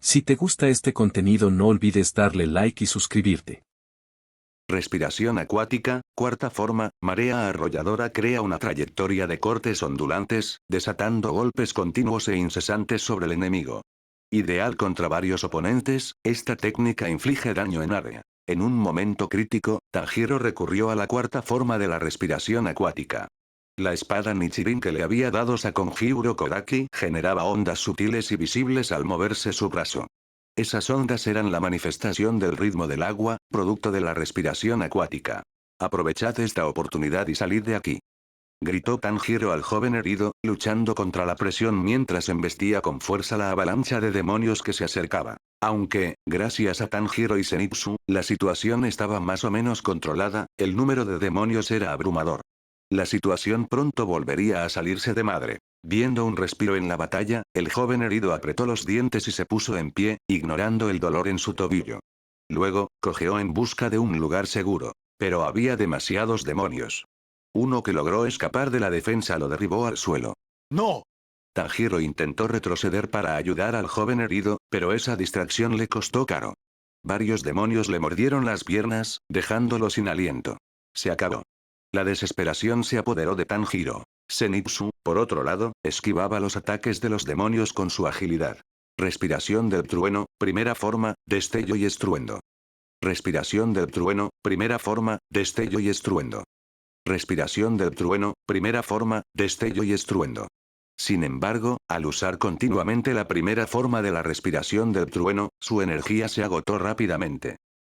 Si te gusta este contenido no olvides darle like y suscribirte. Respiración acuática, cuarta forma, marea arrolladora crea una trayectoria de cortes ondulantes, desatando golpes continuos e incesantes sobre el enemigo. Ideal contra varios oponentes, esta técnica inflige daño en área. En un momento crítico, Tanjiro recurrió a la cuarta forma de la respiración acuática. La espada Nichirin que le había dado Sakonji Urokodaki generaba ondas sutiles y visibles al moverse su brazo. Esas ondas eran la manifestación del ritmo del agua, producto de la respiración acuática. Aprovechad esta oportunidad y salid de aquí. Gritó Tanjiro al joven herido, luchando contra la presión mientras embestía con fuerza la avalancha de demonios que se acercaba. Aunque, gracias a Tanjiro y Zenitsu, la situación estaba más o menos controlada, el número de demonios era abrumador. La situación pronto volvería a salirse de madre. Viendo un respiro en la batalla, el joven herido apretó los dientes y se puso en pie, ignorando el dolor en su tobillo. Luego, cojeó en busca de un lugar seguro. Pero había demasiados demonios. Uno que logró escapar de la defensa lo derribó al suelo. ¡No! Tanjiro intentó retroceder para ayudar al joven herido, pero esa distracción le costó caro. Varios demonios le mordieron las piernas, dejándolo sin aliento. Se acabó. La desesperación se apoderó de Tanjiro. Zenitsu, por otro lado, esquivaba los ataques de los demonios con su agilidad. Respiración del trueno, primera forma, destello y estruendo. Respiración del trueno, primera forma, destello y estruendo. Respiración del trueno, primera forma, destello y estruendo. Sin embargo, al usar continuamente la primera forma de la respiración del trueno, su energía se agotó rápidamente.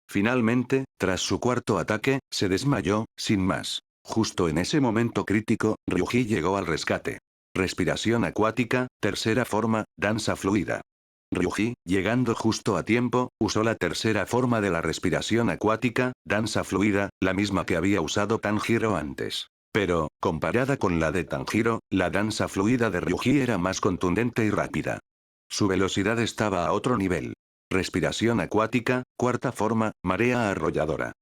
Finalmente, tras su cuarto ataque, se desmayó, sin más. Justo en ese momento crítico, Ryuji llegó al rescate. Respiración acuática, tercera forma, danza fluida. Ryuji, llegando justo a tiempo, usó la tercera forma de la respiración acuática, danza fluida, la misma que había usado Tanjiro antes. Pero, comparada con la de Tanjiro, la danza fluida de Ryuji era más contundente y rápida. Su velocidad estaba a otro nivel. Respiración acuática, cuarta forma, marea arrolladora.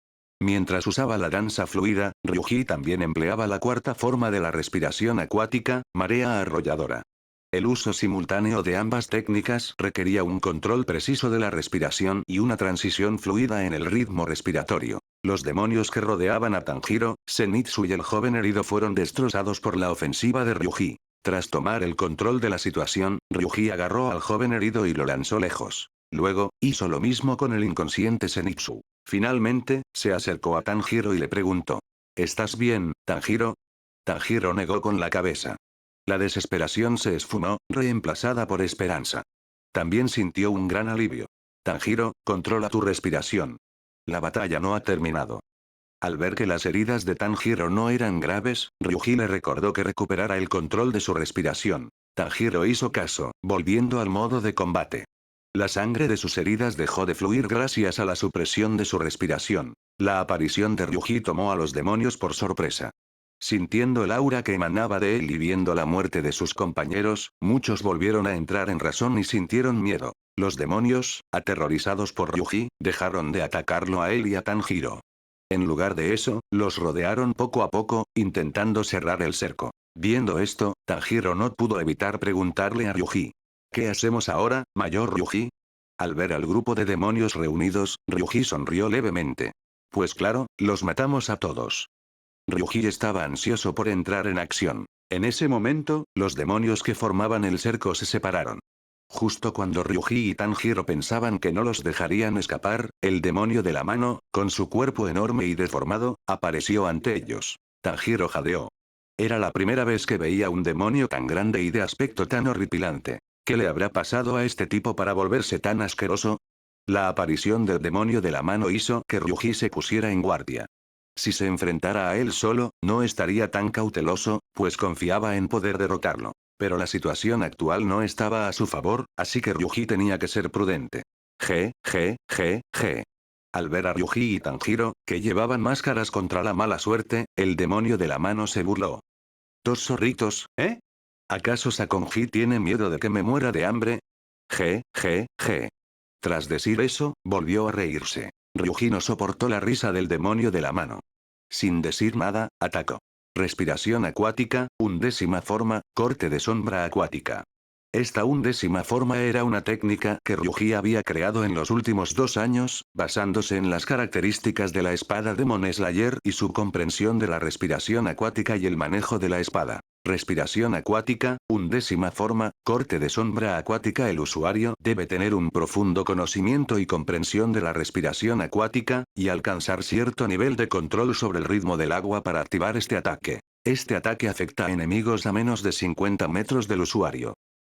Mientras usaba la danza fluida, Ryuji también empleaba la cuarta forma de la respiración acuática, marea arrolladora. El uso simultáneo de ambas técnicas requería un control preciso de la respiración y una transición fluida en el ritmo respiratorio. Los demonios que rodeaban a Tanjiro, Zenitsu y el joven herido fueron destrozados por la ofensiva de Ryuji. Tras tomar el control de la situación, Ryuji agarró al joven herido y lo lanzó lejos. Luego, hizo lo mismo con el inconsciente Zenitsu. Finalmente, se acercó a Tanjiro y le preguntó: ¿Estás bien, Tanjiro? Tanjiro negó con la cabeza. La desesperación se esfumó, reemplazada por esperanza. También sintió un gran alivio. Tanjiro, controla tu respiración. La batalla no ha terminado. Al ver que las heridas de Tanjiro no eran graves, Ryuji le recordó que recuperara el control de su respiración. Tanjiro hizo caso, volviendo al modo de combate. La sangre de sus heridas dejó de fluir gracias a la supresión de su respiración. La aparición de Ryuji tomó a los demonios por sorpresa. Sintiendo el aura que emanaba de él y viendo la muerte de sus compañeros, muchos volvieron a entrar en razón y sintieron miedo. Los demonios, aterrorizados por Ryuji, dejaron de atacarlo a él y a Tanjiro. En lugar de eso, los rodearon poco a poco, intentando cerrar el cerco. Viendo esto, Tanjiro no pudo evitar preguntarle a Ryuji: ¿Qué hacemos ahora, Mayor Ryuji? Al ver al grupo de demonios reunidos, Ryuji sonrió levemente. Pues claro, los matamos a todos. Ryuji estaba ansioso por entrar en acción. En ese momento, los demonios que formaban el cerco se separaron. Justo cuando Ryuji y Tanjiro pensaban que no los dejarían escapar, el demonio de la mano, con su cuerpo enorme y deformado, apareció ante ellos. Tanjiro jadeó. Era la primera vez que veía un demonio tan grande y de aspecto tan horripilante. ¿Qué le habrá pasado a este tipo para volverse tan asqueroso? La aparición del demonio de la mano hizo que Ryuji se pusiera en guardia. Si se enfrentara a él solo, no estaría tan cauteloso, pues confiaba en poder derrotarlo. Pero la situación actual no estaba a su favor, así que Ryuji tenía que ser prudente. G. Al ver a Ryuji y Tanjiro, que llevaban máscaras contra la mala suerte, el demonio de la mano se burló. ¿Dos zorritos, eh? ¿Acaso Sakonji tiene miedo de que me muera de hambre? G. Tras decir eso, volvió a reírse. Ryuji no soportó la risa del demonio de la mano. Sin decir nada, atacó. Respiración acuática, undécima forma, corte de sombra acuática. Esta 11ª forma era una técnica que Ryuji había creado en los últimos 2 años, basándose en las características de la espada Demon Slayer y su comprensión de la respiración acuática y el manejo de la espada. Respiración acuática, 11ª forma, corte de sombra acuática. El usuario debe tener un profundo conocimiento y comprensión de la respiración acuática, y alcanzar cierto nivel de control sobre el ritmo del agua para activar este ataque. Este ataque afecta a enemigos a menos de 50 metros del usuario.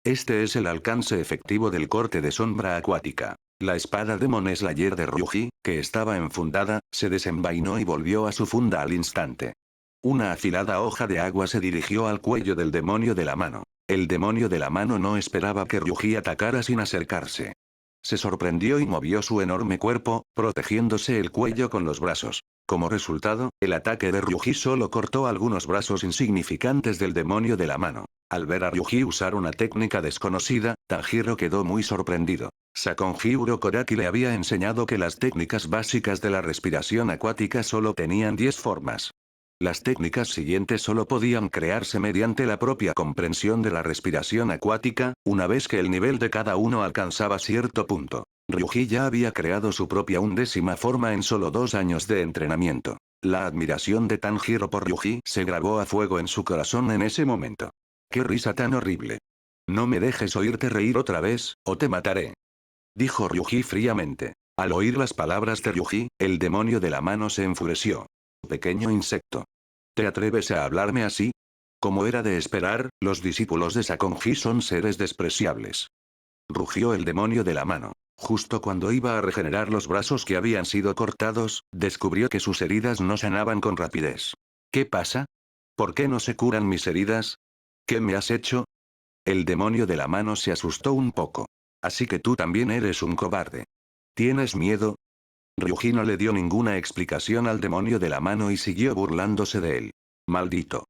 Este es el alcance efectivo del corte de sombra acuática. La espada Demon Slayer de Ryuji, que estaba enfundada, se desenvainó y volvió a su funda al instante. Una afilada hoja de agua se dirigió al cuello del demonio de la mano. El demonio de la mano no esperaba que Ryuji atacara sin acercarse. Se sorprendió y movió su enorme cuerpo, protegiéndose el cuello con los brazos. Como resultado, el ataque de Ryuji solo cortó algunos brazos insignificantes del demonio de la mano. Al ver a Ryuji usar una técnica desconocida, Tanjiro quedó muy sorprendido. Sakonji Urokodaki le había enseñado que las técnicas básicas de la respiración acuática solo tenían 10 formas. Las técnicas siguientes solo podían crearse mediante la propia comprensión de la respiración acuática, una vez que el nivel de cada uno alcanzaba cierto punto. Ryuji ya había creado su propia 11ª forma en solo 2 años de entrenamiento. La admiración de Tanjiro por Ryuji se grabó a fuego en su corazón en ese momento. ¡Qué risa tan horrible! No me dejes oírte reír otra vez, o te mataré. Dijo Ryuji fríamente. Al oír las palabras de Ryuji, el demonio de la mano se enfureció. Pequeño insecto. ¿Te atreves a hablarme así? Como era de esperar, los discípulos de Sakonji son seres despreciables. Rugió el demonio de la mano. Justo cuando iba a regenerar los brazos que habían sido cortados, descubrió que sus heridas no sanaban con rapidez. ¿Qué pasa? ¿Por qué no se curan mis heridas? ¿Qué me has hecho? El demonio de la mano se asustó un poco. Así que tú también eres un cobarde. ¿Tienes miedo? Ryuji no le dio ninguna explicación al demonio de la mano y siguió burlándose de él. Maldito.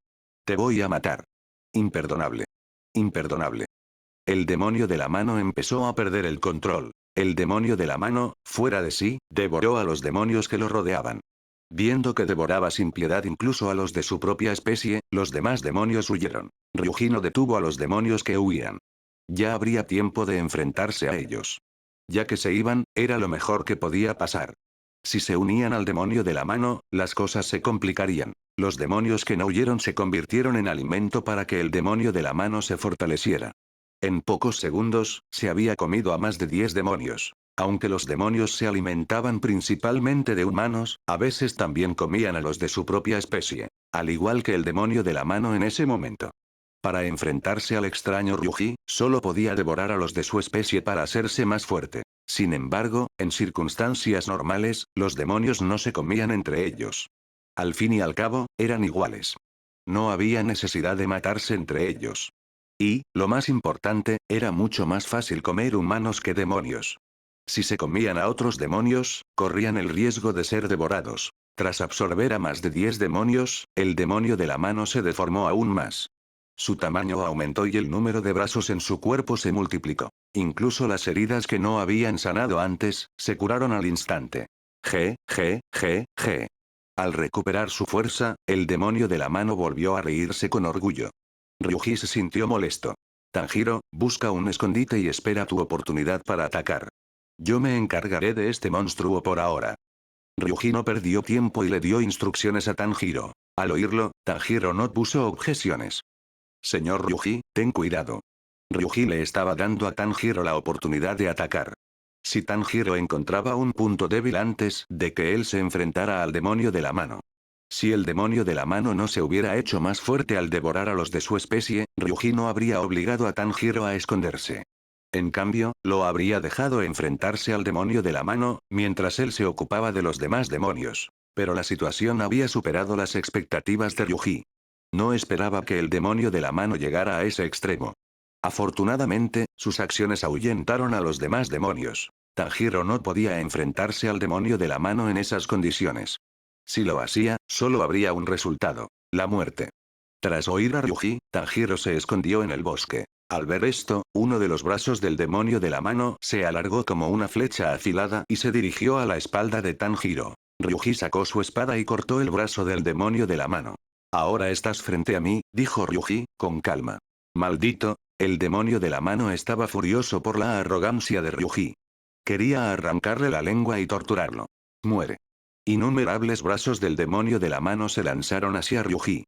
Te voy a matar. Imperdonable. Imperdonable. El demonio de la mano empezó a perder el control. El demonio de la mano, fuera de sí, devoró a los demonios que lo rodeaban. Viendo que devoraba sin piedad incluso a los de su propia especie, los demás demonios huyeron. Ryuji no detuvo a los demonios que huían. Ya habría tiempo de enfrentarse a ellos. Ya que se iban, era lo mejor que podía pasar. Si se unían al demonio de la mano, las cosas se complicarían. Los demonios que no huyeron se convirtieron en alimento para que el demonio de la mano se fortaleciera. En pocos segundos, se había comido a más de 10 demonios. Aunque los demonios se alimentaban principalmente de humanos, a veces también comían a los de su propia especie. Al igual que el demonio de la mano en ese momento. Para enfrentarse al extraño Ryuji, solo podía devorar a los de su especie para hacerse más fuerte. Sin embargo, en circunstancias normales, los demonios no se comían entre ellos. Al fin y al cabo, eran iguales. No había necesidad de matarse entre ellos. Y, lo más importante, era mucho más fácil comer humanos que demonios. Si se comían a otros demonios, corrían el riesgo de ser devorados. Tras absorber a más de 10 demonios, el demonio de la mano se deformó aún más. Su tamaño aumentó y el número de brazos en su cuerpo se multiplicó. Incluso las heridas que no habían sanado antes, se curaron al instante. G. Al recuperar su fuerza, el demonio de la mano volvió a reírse con orgullo. Ryuji se sintió molesto. Tanjiro, busca un escondite y espera tu oportunidad para atacar. Yo me encargaré de este monstruo por ahora. Ryuji no perdió tiempo y le dio instrucciones a Tanjiro. Al oírlo, Tanjiro no puso objeciones. Señor Ryuji, ten cuidado. Ryuji le estaba dando a Tanjiro la oportunidad de atacar. Si Tanjiro encontraba un punto débil antes de que él se enfrentara al demonio de la mano. Si el demonio de la mano no se hubiera hecho más fuerte al devorar a los de su especie, Ryuji no habría obligado a Tanjiro a esconderse. En cambio, lo habría dejado enfrentarse al demonio de la mano, mientras él se ocupaba de los demás demonios. Pero la situación había superado las expectativas de Ryuji. No esperaba que el demonio de la mano llegara a ese extremo. Afortunadamente, sus acciones ahuyentaron a los demás demonios. Tanjiro no podía enfrentarse al demonio de la mano en esas condiciones. Si lo hacía, solo habría un resultado: la muerte. Tras oír a Ryuji, Tanjiro se escondió en el bosque. Al ver esto, uno de los brazos del demonio de la mano se alargó como una flecha afilada y se dirigió a la espalda de Tanjiro. Ryuji sacó su espada y cortó el brazo del demonio de la mano. Ahora estás frente a mí, dijo Ryuji, con calma. Maldito, El demonio de la mano estaba furioso por la arrogancia de Ryuji. Quería arrancarle la lengua y torturarlo. Muere. Innumerables brazos del demonio de la mano se lanzaron hacia Ryuji.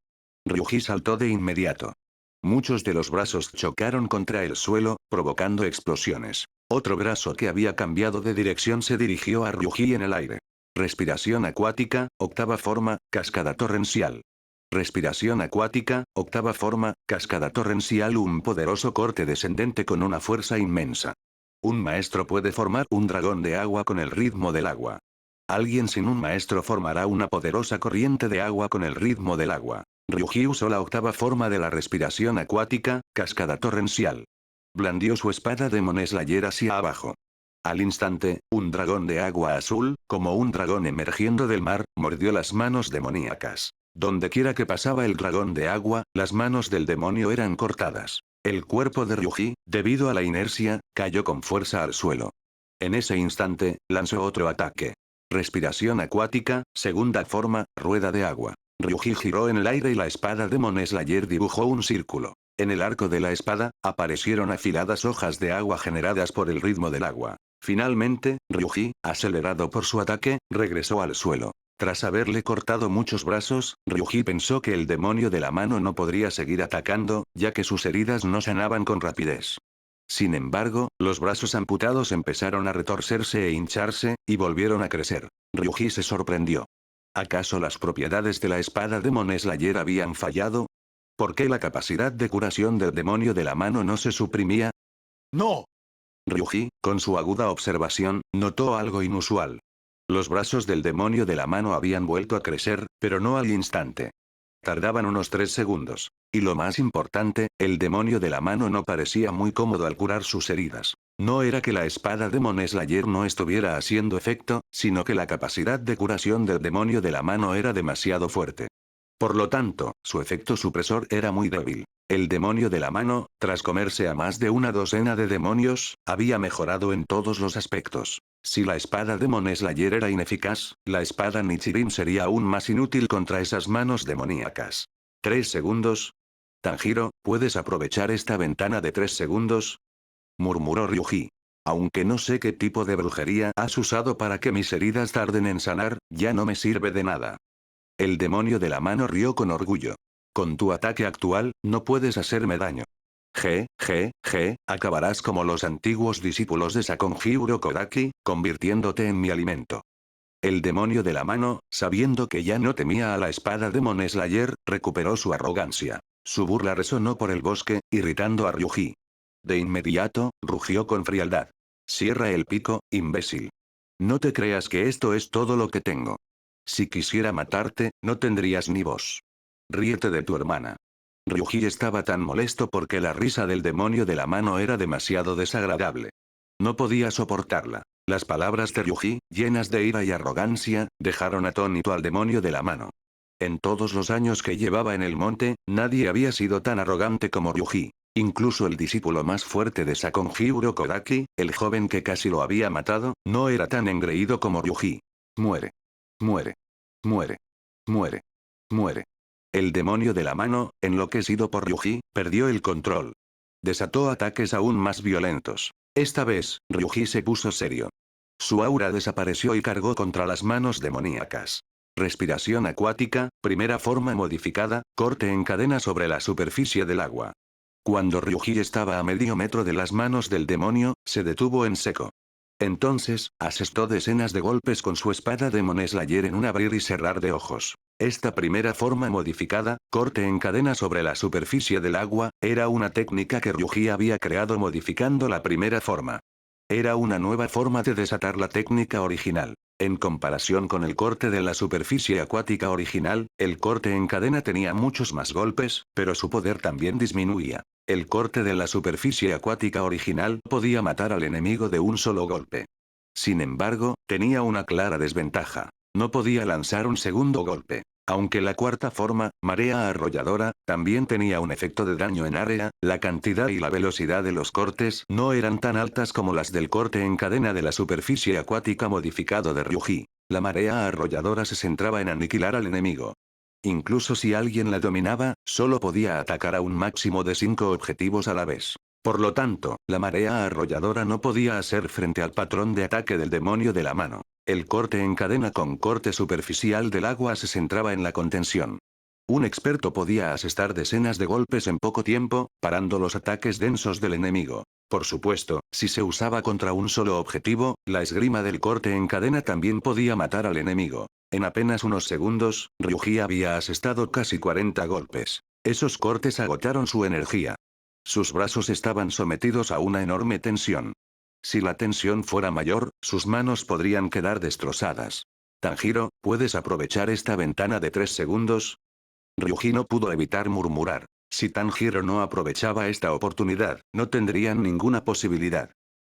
Ryuji saltó de inmediato. Muchos de los brazos chocaron contra el suelo, provocando explosiones. Otro brazo que había cambiado de dirección se dirigió a Ryuji en el aire. Respiración acuática, octava forma, cascada torrencial. Respiración acuática, octava forma, cascada torrencial. Un poderoso corte descendente con una fuerza inmensa. Un maestro puede formar un dragón de agua con el ritmo del agua. Alguien sin un maestro formará una poderosa corriente de agua con el ritmo del agua. Ryuji usó la octava forma de la respiración acuática, cascada torrencial. Blandió su espada Demon Slayer hacia abajo. Al instante, un dragón de agua azul, como un dragón emergiendo del mar, mordió las manos demoníacas. Donde quiera que pasaba el dragón de agua, las manos del demonio eran cortadas. El cuerpo de Ryuji, debido a la inercia, cayó con fuerza al suelo. En ese instante, lanzó otro ataque. Respiración acuática, segunda forma, rueda de agua. Ryuji giró en el aire y la espada Demon Slayer dibujó un círculo. En el arco de la espada, aparecieron afiladas hojas de agua generadas por el ritmo del agua. Finalmente, Ryuji, acelerado por su ataque, regresó al suelo. Tras haberle cortado muchos brazos, Ryuji pensó que el demonio de la mano no podría seguir atacando, ya que sus heridas no sanaban con rapidez. Sin embargo, los brazos amputados empezaron a retorcerse e hincharse, y volvieron a crecer. Ryuji se sorprendió. ¿Acaso las propiedades de la espada Demon Slayer habían fallado? ¿Por qué la capacidad de curación del demonio de la mano no se suprimía? ¡No! Ryuji, con su aguda observación, notó algo inusual. Los brazos del demonio de la mano habían vuelto a crecer, pero no al instante. Tardaban unos 3 segundos. Y lo más importante, el demonio de la mano no parecía muy cómodo al curar sus heridas. No era que la espada Demon Slayer no estuviera haciendo efecto, sino que la capacidad de curación del demonio de la mano era demasiado fuerte. Por lo tanto, su efecto supresor era muy débil. El demonio de la mano, tras comerse a más de una docena de demonios, había mejorado en todos los aspectos. Si la espada Demon Slayer era ineficaz, la espada Nichirin sería aún más inútil contra esas manos demoníacas. 3 segundos. Tanjiro, ¿puedes aprovechar esta ventana de 3 segundos? Murmuró Ryuji. Aunque no sé qué tipo de brujería has usado para que mis heridas tarden en sanar, ya no me sirve de nada. El demonio de la mano rió con orgullo. Con tu ataque actual, no puedes hacerme daño. Acabarás como los antiguos discípulos de Sakonji Urokodaki, convirtiéndote en mi alimento. El demonio de la mano, sabiendo que ya no temía a la espada Demon Slayer, recuperó su arrogancia. Su burla resonó por el bosque, irritando a Ryuji. De inmediato, rugió con frialdad. Cierra el pico, imbécil. No te creas que esto es todo lo que tengo. Si quisiera matarte, no tendrías ni voz. Ríete de tu hermana. Ryuji estaba tan molesto porque la risa del demonio de la mano era demasiado desagradable. No podía soportarla. Las palabras de Ryuji, llenas de ira y arrogancia, dejaron atónito al demonio de la mano. En todos los años que llevaba en el monte, nadie había sido tan arrogante como Ryuji. Incluso el discípulo más fuerte de Sakonji Urokodaki, el joven que casi lo había matado, no era tan engreído como Ryuji. Muere. Muere. Muere. Muere. Muere. El demonio de la mano, enloquecido por Ryuji, perdió el control. Desató ataques aún más violentos. Esta vez, Ryuji se puso serio. Su aura desapareció y cargó contra las manos demoníacas. Respiración acuática, primera forma modificada, corte en cadena sobre la superficie del agua. Cuando Ryuji estaba a medio metro de las manos del demonio, se detuvo en seco. Entonces, asestó decenas de golpes con su espada Demon Slayer en un abrir y cerrar de ojos. Esta primera forma modificada, corte en cadena sobre la superficie del agua, era una técnica que Ryuji había creado modificando la primera forma. Era una nueva forma de desatar la técnica original. En comparación con el corte de la superficie acuática original, el corte en cadena tenía muchos más golpes, pero su poder también disminuía. El corte de la superficie acuática original podía matar al enemigo de un solo golpe. Sin embargo, tenía una clara desventaja. No podía lanzar un segundo golpe. Aunque la cuarta forma, marea arrolladora, también tenía un efecto de daño en área, la cantidad y la velocidad de los cortes no eran tan altas como las del corte en cadena de la superficie acuática modificado de Ryuji. La marea arrolladora se centraba en aniquilar al enemigo. Incluso si alguien la dominaba, solo podía atacar a un máximo de 5 objetivos a la vez. Por lo tanto, la marea arrolladora no podía hacer frente al patrón de ataque del demonio de la mano. El corte en cadena con corte superficial del agua se centraba en la contención. Un experto podía asestar decenas de golpes en poco tiempo, parando los ataques densos del enemigo. Por supuesto, si se usaba contra un solo objetivo, la esgrima del corte en cadena también podía matar al enemigo. En apenas unos segundos, Ryuji había asestado casi 40 golpes. Esos cortes agotaron su energía. Sus brazos estaban sometidos a una enorme tensión. Si la tensión fuera mayor, sus manos podrían quedar destrozadas. Tanjiro, ¿puedes aprovechar esta ventana de 3 segundos? Ryuji no pudo evitar murmurar. Si Tanjiro no aprovechaba esta oportunidad, no tendrían ninguna posibilidad.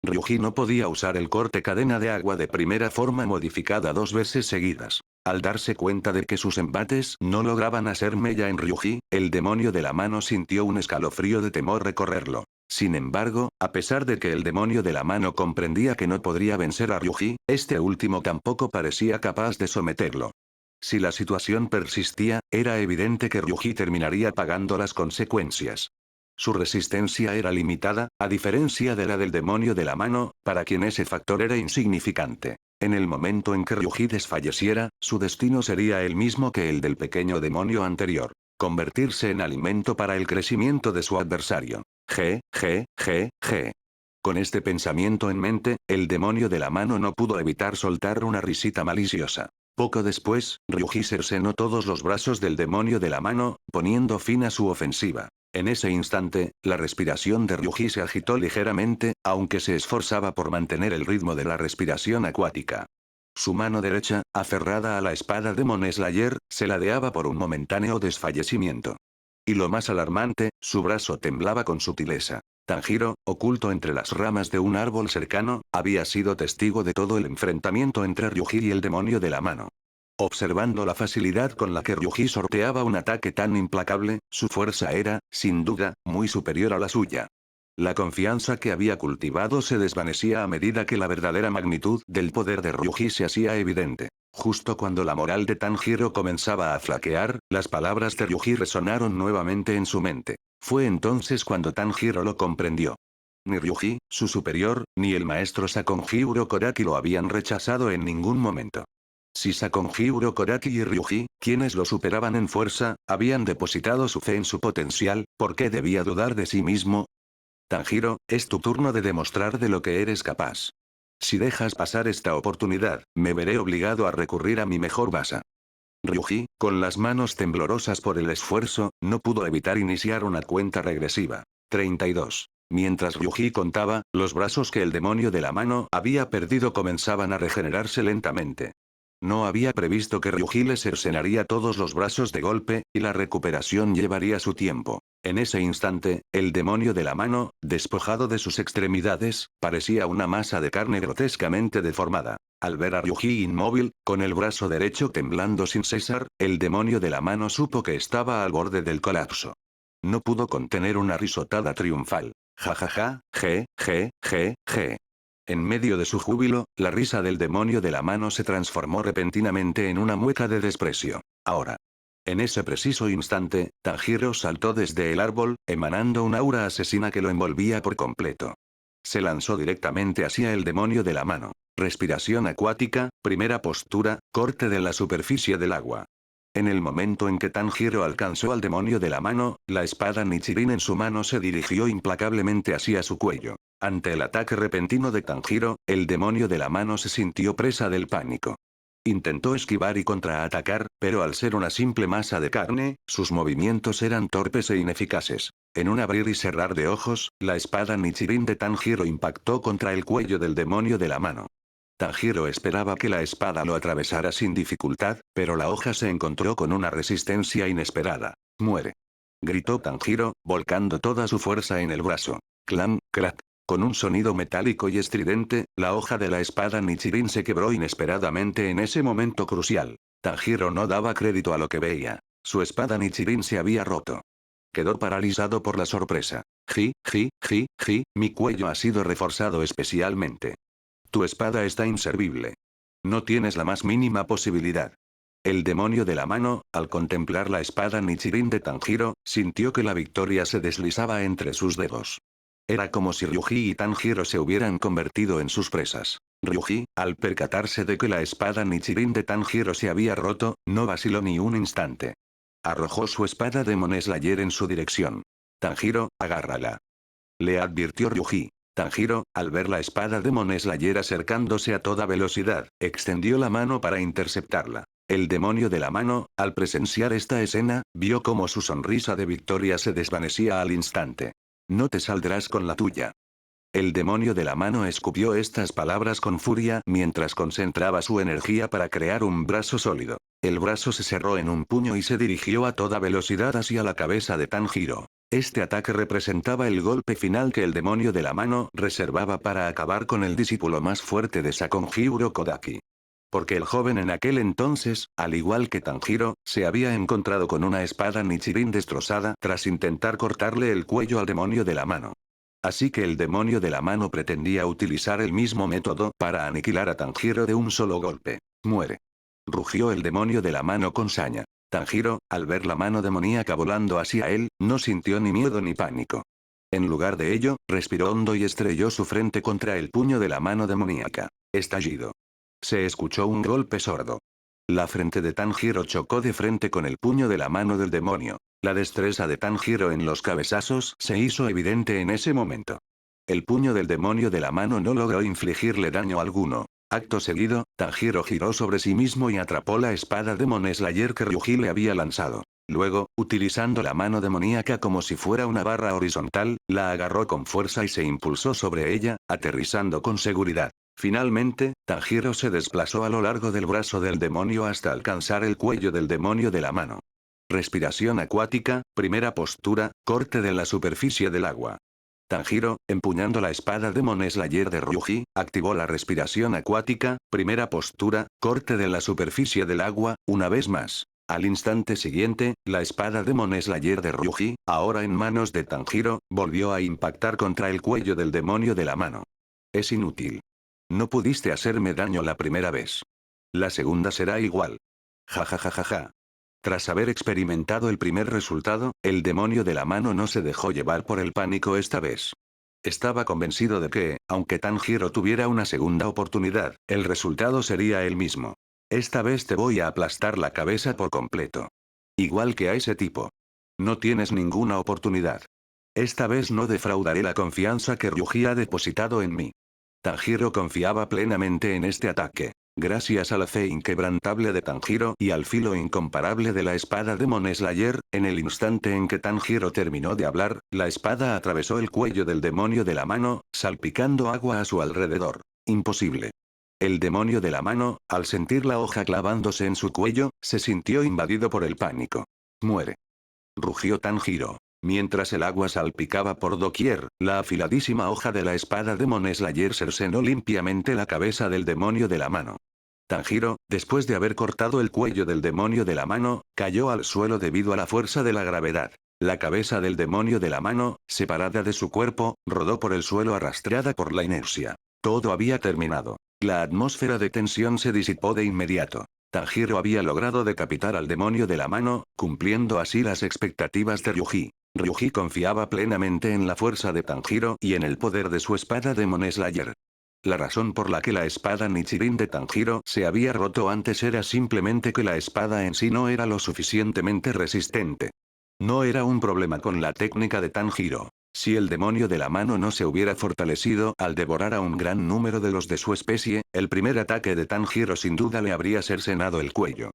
Ryuji no podía usar el corte cadena de agua de primera forma modificada 2 veces seguidas. Al darse cuenta de que sus embates no lograban hacer mella en Ryuji, el demonio de la mano sintió un escalofrío de temor recorrerlo. Sin embargo, a pesar de que el demonio de la mano comprendía que no podría vencer a Ryuji, este último tampoco parecía capaz de someterlo. Si la situación persistía, era evidente que Ryuji terminaría pagando las consecuencias. Su resistencia era limitada, a diferencia de la del demonio de la mano, para quien ese factor era insignificante. En el momento en que Ryuji desfalleciera, su destino sería el mismo que el del pequeño demonio anterior. Convertirse en alimento para el crecimiento de su adversario. G. Con este pensamiento en mente, el demonio de la mano no pudo evitar soltar una risita maliciosa. Poco después, Ryuji cercenó todos los brazos del demonio de la mano, poniendo fin a su ofensiva. En ese instante, la respiración de Ryuji se agitó ligeramente, aunque se esforzaba por mantener el ritmo de la respiración acuática. Su mano derecha, aferrada a la espada Demon Slayer, se ladeaba por un momentáneo desfallecimiento. Y lo más alarmante, su brazo temblaba con sutileza. Tanjiro, oculto entre las ramas de un árbol cercano, había sido testigo de todo el enfrentamiento entre Ryuji y el demonio de la mano. Observando la facilidad con la que Ryuji sorteaba un ataque tan implacable, su fuerza era, sin duda, muy superior a la suya. La confianza que había cultivado se desvanecía a medida que la verdadera magnitud del poder de Ryuji se hacía evidente. Justo cuando la moral de Tanjiro comenzaba a flaquear, las palabras de Ryuji resonaron nuevamente en su mente. Fue entonces cuando Tanjiro lo comprendió. Ni Ryuji, su superior, ni el maestro Sakonji Urokodaki lo habían rechazado en ningún momento. Si Sakonji Urokodaki y Ryuji, quienes lo superaban en fuerza, habían depositado su fe en su potencial, ¿por qué debía dudar de sí mismo? Tanjiro, es tu turno de demostrar de lo que eres capaz. Si dejas pasar esta oportunidad, me veré obligado a recurrir a mi mejor basa. Ryuji, con las manos temblorosas por el esfuerzo, no pudo evitar iniciar una cuenta regresiva. 32. Mientras Ryuji contaba, los brazos que el demonio de la mano había perdido comenzaban a regenerarse lentamente. No había previsto que Ryuji le cercenaría todos los brazos de golpe, y la recuperación llevaría su tiempo. En ese instante, el demonio de la mano, despojado de sus extremidades, parecía una masa de carne grotescamente deformada. Al ver a Ryuji inmóvil, con el brazo derecho temblando sin cesar, el demonio de la mano supo que estaba al borde del colapso. No pudo contener una risotada triunfal. Ja. En medio de su júbilo, la risa del demonio de la mano se transformó repentinamente en una mueca de desprecio. Ahora. En ese preciso instante, Tanjiro saltó desde el árbol, emanando una aura asesina que lo envolvía por completo. Se lanzó directamente hacia el demonio de la mano. Respiración acuática, primera postura, corte de la superficie del agua. En el momento en que Tanjiro alcanzó al demonio de la mano, la espada Nichirin en su mano se dirigió implacablemente hacia su cuello. Ante el ataque repentino de Tanjiro, el demonio de la mano se sintió presa del pánico. Intentó esquivar y contraatacar, pero al ser una simple masa de carne, sus movimientos eran torpes e ineficaces. En un abrir y cerrar de ojos, la espada Nichirin de Tanjiro impactó contra el cuello del demonio de la mano. Tanjiro esperaba que la espada lo atravesara sin dificultad, pero la hoja se encontró con una resistencia inesperada. ¡Muere! Gritó Tanjiro, volcando toda su fuerza en el brazo. Clan, crack. Con un sonido metálico y estridente, la hoja de la espada Nichirin se quebró inesperadamente en ese momento crucial. Tanjiro no daba crédito a lo que veía. Su espada Nichirin se había roto. Quedó paralizado por la sorpresa. Mi cuello ha sido reforzado especialmente. Tu espada está inservible. No tienes la más mínima posibilidad. El demonio de la mano, al contemplar la espada Nichirin de Tanjiro, sintió que la victoria se deslizaba entre sus dedos. Era como si Ryuji y Tanjiro se hubieran convertido en sus presas. Ryuji, al percatarse de que la espada Nichirin de Tanjiro se había roto, no vaciló ni un instante. Arrojó su espada Demon Slayer en su dirección. Tanjiro, agárrala. Le advirtió Ryuji. Tanjiro, al ver la espada Demon Slayer acercándose a toda velocidad, extendió la mano para interceptarla. El demonio de la mano, al presenciar esta escena, vio cómo su sonrisa de victoria se desvanecía al instante. No te saldrás con la tuya. El demonio de la mano escupió estas palabras con furia mientras concentraba su energía para crear un brazo sólido. El brazo se cerró en un puño y se dirigió a toda velocidad hacia la cabeza de Tanjiro. Este ataque representaba el golpe final que el demonio de la mano reservaba para acabar con el discípulo más fuerte de Sakonji Urokodaki. Porque el joven en aquel entonces, al igual que Tanjiro, se había encontrado con una espada Nichirin destrozada tras intentar cortarle el cuello al demonio de la mano. Así que el demonio de la mano pretendía utilizar el mismo método para aniquilar a Tanjiro de un solo golpe. Muere. Rugió el demonio de la mano con saña. Tanjiro, al ver la mano demoníaca volando hacia él, no sintió ni miedo ni pánico. En lugar de ello, respiró hondo y estrelló su frente contra el puño de la mano demoníaca. Estallido. Se escuchó un golpe sordo. La frente de Tanjiro chocó de frente con el puño de la mano del demonio. La destreza de Tanjiro en los cabezazos se hizo evidente en ese momento. El puño del demonio de la mano no logró infligirle daño alguno. Acto seguido, Tanjiro giró sobre sí mismo y atrapó la espada Demon Slayer que Ryuji le había lanzado. Luego, utilizando la mano demoníaca como si fuera una barra horizontal, la agarró con fuerza y se impulsó sobre ella, aterrizando con seguridad. Finalmente, Tanjiro se desplazó a lo largo del brazo del demonio hasta alcanzar el cuello del demonio de la mano. Respiración acuática, primera postura, corte de la superficie del agua. Tanjiro, empuñando la espada Demon Slayer de Ryuji, activó la respiración acuática, primera postura, corte de la superficie del agua, una vez más. Al instante siguiente, la espada Demon Slayer de Ryuji, ahora en manos de Tanjiro, volvió a impactar contra el cuello del demonio de la mano. Es inútil. No pudiste hacerme daño la primera vez. La segunda será igual. Ja ja ja ja ja. Tras haber experimentado el primer resultado, el demonio de la mano no se dejó llevar por el pánico esta vez. Estaba convencido de que, aunque Tanjiro tuviera una segunda oportunidad, el resultado sería el mismo. Esta vez te voy a aplastar la cabeza por completo. Igual que a ese tipo. No tienes ninguna oportunidad. Esta vez no defraudaré la confianza que Ryuji ha depositado en mí. Tanjiro confiaba plenamente en este ataque. Gracias a la fe inquebrantable de Tanjiro y al filo incomparable de la espada Demon Slayer, en el instante en que Tanjiro terminó de hablar, la espada atravesó el cuello del demonio de la mano, salpicando agua a su alrededor. Imposible. El demonio de la mano, al sentir la hoja clavándose en su cuello, se sintió invadido por el pánico. Muere. Rugió Tanjiro. Mientras el agua salpicaba por doquier, la afiladísima hoja de la espada Demon Slayer cercenó limpiamente la cabeza del demonio de la mano. Tanjiro, después de haber cortado el cuello del demonio de la mano, cayó al suelo debido a la fuerza de la gravedad. La cabeza del demonio de la mano, separada de su cuerpo, rodó por el suelo arrastrada por la inercia. Todo había terminado. La atmósfera de tensión se disipó de inmediato. Tanjiro había logrado decapitar al demonio de la mano, cumpliendo así las expectativas de Ryuji. Ryuji confiaba plenamente en la fuerza de Tanjiro y en el poder de su espada Demon Slayer. La razón por la que la espada Nichirin de Tanjiro se había roto antes era simplemente que la espada en sí no era lo suficientemente resistente. No era un problema con la técnica de Tanjiro. Si el demonio de la mano no se hubiera fortalecido al devorar a un gran número de los de su especie, el primer ataque de Tanjiro sin duda le habría cercenado el cuello.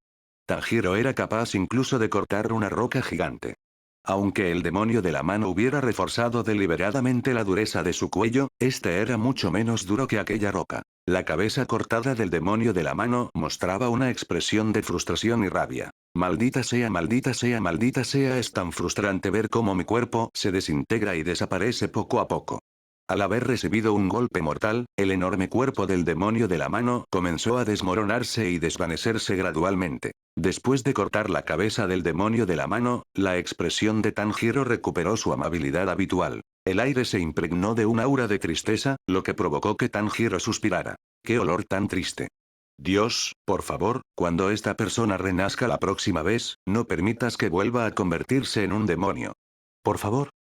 Tanjiro era capaz incluso de cortar una roca gigante. Aunque el demonio de la mano hubiera reforzado deliberadamente la dureza de su cuello, este era mucho menos duro que aquella roca. La cabeza cortada del demonio de la mano mostraba una expresión de frustración y rabia. Maldita sea, maldita sea, maldita sea, es tan frustrante ver cómo mi cuerpo se desintegra y desaparece poco a poco. Al haber recibido un golpe mortal, el enorme cuerpo del demonio de la mano comenzó a desmoronarse y desvanecerse gradualmente. Después de cortar la cabeza del demonio de la mano, la expresión de Tanjiro recuperó su amabilidad habitual. El aire se impregnó de un aura de tristeza, lo que provocó que Tanjiro suspirara. ¡Qué olor tan triste! Dios, por favor, cuando esta persona renazca la próxima vez, no permitas que vuelva a convertirse en un demonio. Por favor.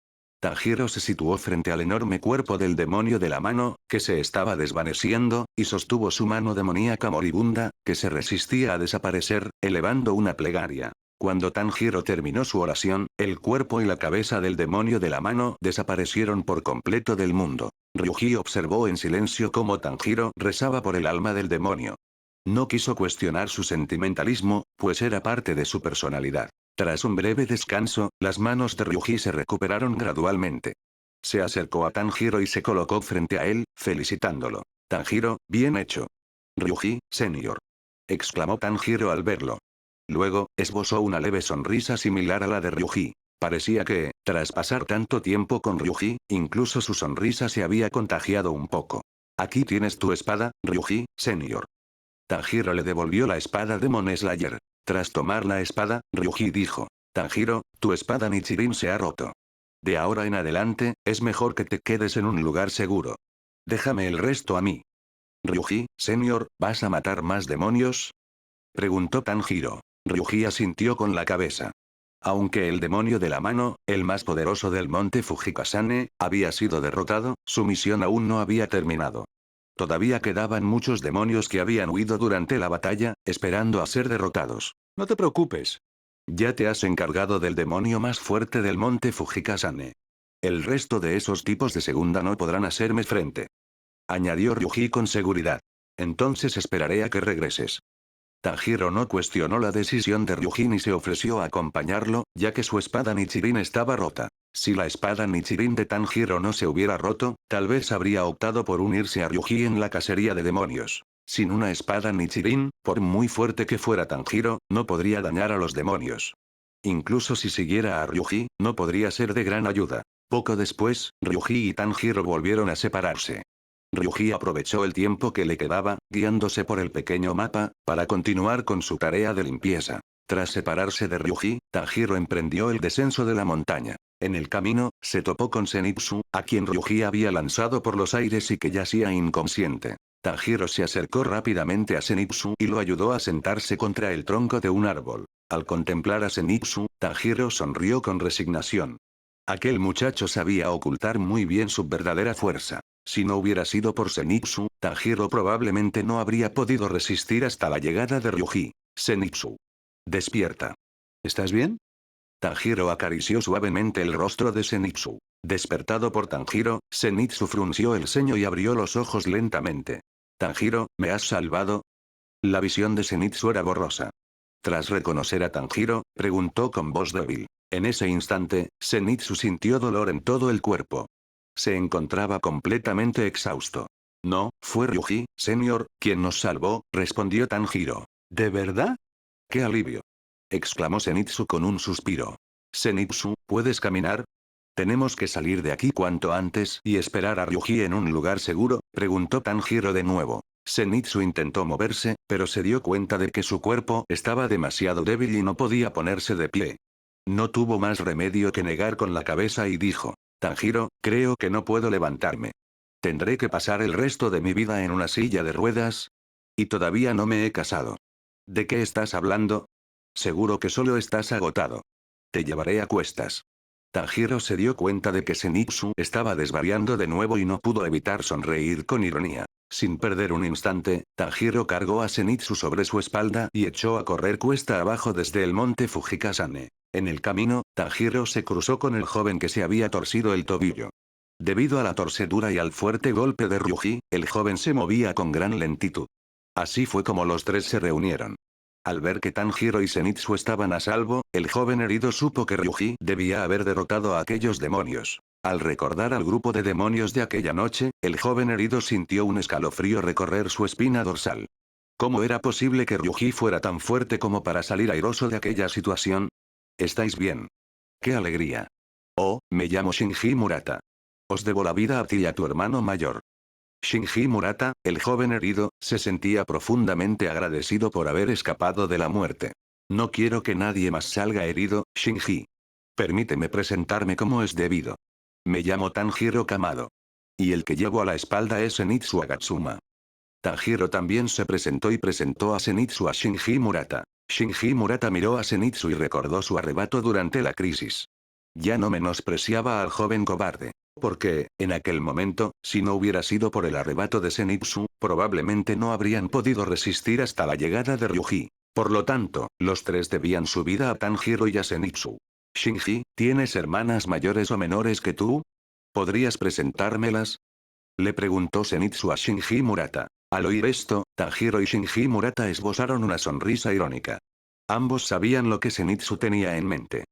Tanjiro se situó frente al enorme cuerpo del demonio de la mano, que se estaba desvaneciendo, y sostuvo su mano demoníaca moribunda, que se resistía a desaparecer, elevando una plegaria. Cuando Tanjiro terminó su oración, el cuerpo y la cabeza del demonio de la mano desaparecieron por completo del mundo. Ryuji observó en silencio cómo Tanjiro rezaba por el alma del demonio. No quiso cuestionar su sentimentalismo, pues era parte de su personalidad. Tras un breve descanso, las manos de Ryuji se recuperaron gradualmente. Se acercó a Tanjiro y se colocó frente a él, felicitándolo. Tanjiro, bien hecho. Ryuji, senior. Exclamó Tanjiro al verlo. Luego, esbozó una leve sonrisa similar a la de Ryuji. Parecía que, tras pasar tanto tiempo con Ryuji, incluso su sonrisa se había contagiado un poco. Aquí tienes tu espada, Ryuji, senior. Tanjiro le devolvió la espada de Demon Slayer. Tras tomar la espada, Ryuji dijo. Tanjiro, tu espada Nichirin se ha roto. De ahora en adelante, es mejor que te quedes en un lugar seguro. Déjame el resto a mí. Ryuji, senior, ¿vas a matar más demonios? Preguntó Tanjiro. Ryuji asintió con la cabeza. Aunque el demonio de la mano, el más poderoso del monte Fujikasane, había sido derrotado, su misión aún no había terminado. Todavía quedaban muchos demonios que habían huido durante la batalla, esperando a ser derrotados. No te preocupes. Ya te has encargado del demonio más fuerte del monte Fujikasane. El resto de esos tipos de segunda no podrán hacerme frente. Añadió Ryuji con seguridad. Entonces esperaré a que regreses. Tanjiro no cuestionó la decisión de Ryuji ni se ofreció a acompañarlo, ya que su espada Nichirin estaba rota. Si la espada Nichirin de Tanjiro no se hubiera roto, tal vez habría optado por unirse a Ryuji en la cacería de demonios. Sin una espada Nichirin, por muy fuerte que fuera Tanjiro, no podría dañar a los demonios. Incluso si siguiera a Ryuji, no podría ser de gran ayuda. Poco después, Ryuji y Tanjiro volvieron a separarse. Ryuji aprovechó el tiempo que le quedaba, guiándose por el pequeño mapa, para continuar con su tarea de limpieza. Tras separarse de Ryuji, Tanjiro emprendió el descenso de la montaña. En el camino, se topó con Zenitsu, a quien Ryuji había lanzado por los aires y que yacía inconsciente. Tanjiro se acercó rápidamente a Zenitsu y lo ayudó a sentarse contra el tronco de un árbol. Al contemplar a Zenitsu, Tanjiro sonrió con resignación. Aquel muchacho sabía ocultar muy bien su verdadera fuerza. Si no hubiera sido por Zenitsu, Tanjiro probablemente no habría podido resistir hasta la llegada de Ryuji. Zenitsu. Despierta. ¿Estás bien? Tanjiro acarició suavemente el rostro de Zenitsu. Despertado por Tanjiro, Zenitsu frunció el ceño y abrió los ojos lentamente. Tanjiro, ¿me has salvado? La visión de Zenitsu era borrosa. Tras reconocer a Tanjiro, preguntó con voz débil. En ese instante, Zenitsu sintió dolor en todo el cuerpo. Se encontraba completamente exhausto. No, fue Ryuji, senior, quien nos salvó, respondió Tanjiro. ¿De verdad? ¡Qué alivio! Exclamó Zenitsu con un suspiro. Zenitsu, ¿puedes caminar? ¿Tenemos que salir de aquí cuanto antes y esperar a Ryuji en un lugar seguro? Preguntó Tanjiro de nuevo. Zenitsu intentó moverse, pero se dio cuenta de que su cuerpo estaba demasiado débil y no podía ponerse de pie. No tuvo más remedio que negar con la cabeza y dijo. Tanjiro, creo que no puedo levantarme. ¿Tendré que pasar el resto de mi vida en una silla de ruedas? Y todavía no me he casado. ¿De qué estás hablando? Seguro que solo estás agotado. Te llevaré a cuestas. Tanjiro se dio cuenta de que Zenitsu estaba desvariando de nuevo y no pudo evitar sonreír con ironía. Sin perder un instante, Tanjiro cargó a Zenitsu sobre su espalda y echó a correr cuesta abajo desde el monte Fujikasane. En el camino, Tanjiro se cruzó con el joven que se había torcido el tobillo. Debido a la torcedura y al fuerte golpe de Ryuji, el joven se movía con gran lentitud. Así fue como los tres se reunieron. Al ver que Tanjiro y Zenitsu estaban a salvo, el joven herido supo que Ryuji debía haber derrotado a aquellos demonios. Al recordar al grupo de demonios de aquella noche, el joven herido sintió un escalofrío recorrer su espina dorsal. ¿Cómo era posible que Ryuji fuera tan fuerte como para salir airoso de aquella situación? ¿Estáis bien? ¡Qué alegría! Oh, me llamo Shinji Murata. Os debo la vida a ti y a tu hermano mayor. Shinji Murata, el joven herido, se sentía profundamente agradecido por haber escapado de la muerte. No quiero que nadie más salga herido, Shinji. Permíteme presentarme como es debido. Me llamo Tanjiro Kamado. Y el que llevo a la espalda es Zenitsu Agatsuma. Tanjiro también se presentó y presentó a Zenitsu a Shinji Murata. Shinji Murata miró a Zenitsu y recordó su arrebato durante la crisis. Ya no menospreciaba al joven cobarde. Porque, en aquel momento, si no hubiera sido por el arrebato de Zenitsu, probablemente no habrían podido resistir hasta la llegada de Ryuji. Por lo tanto, los tres debían su vida a Tanjiro y a Zenitsu. Shinji, ¿tienes hermanas mayores o menores que tú? ¿Podrías presentármelas? Le preguntó Zenitsu a Shinji Murata. Al oír esto, Tanjiro y Shinji Murata esbozaron una sonrisa irónica. Ambos sabían lo que Zenitsu tenía en mente.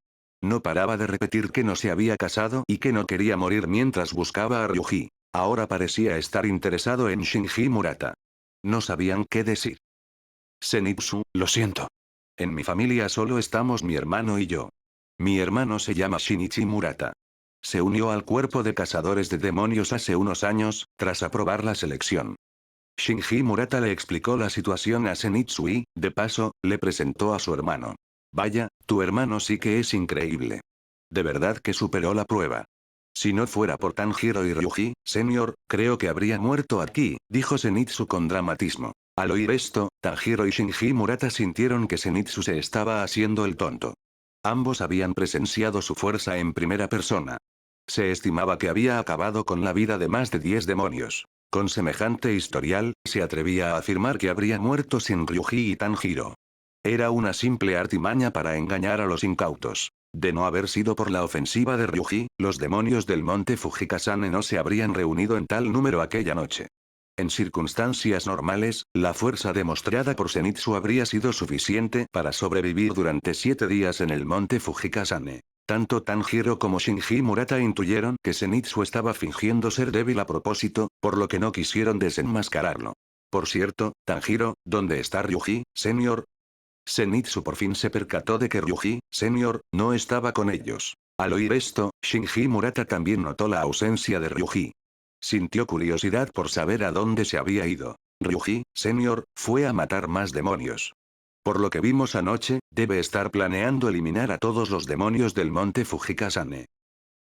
No paraba de repetir que no se había casado y que no quería morir mientras buscaba a Ryuji. Ahora parecía estar interesado en Shinji Murata. No sabían qué decir. Zenitsu, lo siento. En mi familia solo estamos mi hermano y yo. Mi hermano se llama Shinichi Murata. Se unió al cuerpo de cazadores de demonios hace unos años, tras aprobar la selección. Shinji Murata le explicó la situación a Zenitsu y, de paso, le presentó a su hermano. Vaya, tu hermano sí que es increíble. De verdad que superó la prueba. Si no fuera por Tanjiro y Ryuji, señor, creo que habría muerto aquí, dijo Zenitsu con dramatismo. Al oír esto, Tanjiro y Shinji Murata sintieron que Zenitsu se estaba haciendo el tonto. Ambos habían presenciado su fuerza en primera persona. Se estimaba que había acabado con la vida de más de 10 demonios. Con semejante historial, se atrevía a afirmar que habría muerto sin Ryuji y Tanjiro. Era una simple artimaña para engañar a los incautos. De no haber sido por la ofensiva de Ryuji, los demonios del monte Fujikasane no se habrían reunido en tal número aquella noche. En circunstancias normales, la fuerza demostrada por Zenitsu habría sido suficiente para sobrevivir durante 7 días en el monte Fujikasane. Tanto Tanjiro como Shinji Murata intuyeron que Zenitsu estaba fingiendo ser débil a propósito, por lo que no quisieron desenmascararlo. Por cierto, Tanjiro, ¿dónde está Ryuji, señor? Zenitsu por fin se percató de que Ryuji, señor, no estaba con ellos. Al oír esto, Shinji Murata también notó la ausencia de Ryuji. Sintió curiosidad por saber a dónde se había ido. Ryuji, señor, fue a matar más demonios. Por lo que vimos anoche, debe estar planeando eliminar a todos los demonios del monte Fujikasane.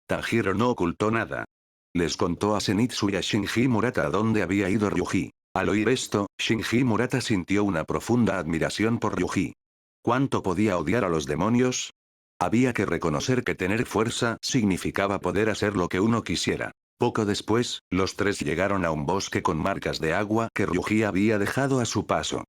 Tanjiro no ocultó nada. Les contó a Zenitsu y a Shinji Murata a dónde había ido Ryuji. Al oír esto, Shinji Murata sintió una profunda admiración por Ryuji. ¿Cuánto podía odiar a los demonios? Había que reconocer que tener fuerza significaba poder hacer lo que uno quisiera. Poco después, los tres llegaron a un bosque con marcas de agua que Ryuji había dejado a su paso.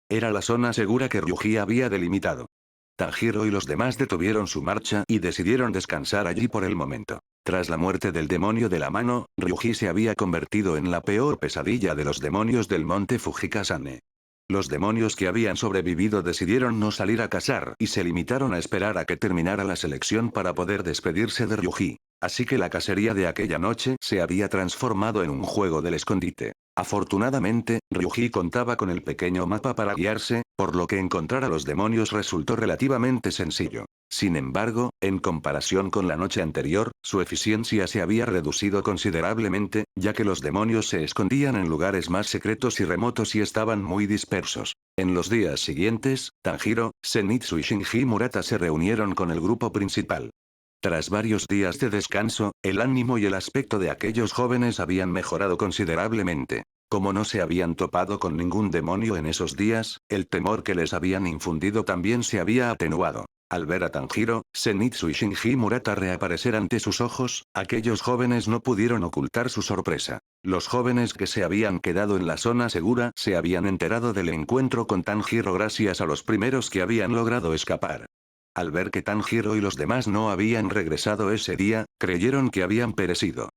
Era la zona segura que Ryuji había delimitado. Tanjiro y los demás detuvieron su marcha y decidieron descansar allí por el momento. Tras la muerte del demonio de la mano, Ryuji se había convertido en la peor pesadilla de los demonios del monte Fujikasane. Los demonios que habían sobrevivido decidieron no salir a cazar y se limitaron a esperar a que terminara la selección para poder despedirse de Ryuji. Así que la cacería de aquella noche se había transformado en un juego del escondite. Afortunadamente, Ryuji contaba con el pequeño mapa para guiarse, por lo que encontrar a los demonios resultó relativamente sencillo. Sin embargo, en comparación con la noche anterior, su eficiencia se había reducido considerablemente, ya que los demonios se escondían en lugares más secretos y remotos y estaban muy dispersos. En los días siguientes, Tanjiro, Zenitsu y Shinji Murata se reunieron con el grupo principal. Tras varios días de descanso, el ánimo y el aspecto de aquellos jóvenes habían mejorado considerablemente. Como no se habían topado con ningún demonio en esos días, el temor que les habían infundido también se había atenuado. Al ver a Tanjiro, Zenitsu y Shinji Murata reaparecer ante sus ojos, aquellos jóvenes no pudieron ocultar su sorpresa. Los jóvenes que se habían quedado en la zona segura se habían enterado del encuentro con Tanjiro gracias a los primeros que habían logrado escapar. Al ver que Tanjiro y los demás no habían regresado ese día, creyeron que habían perecido.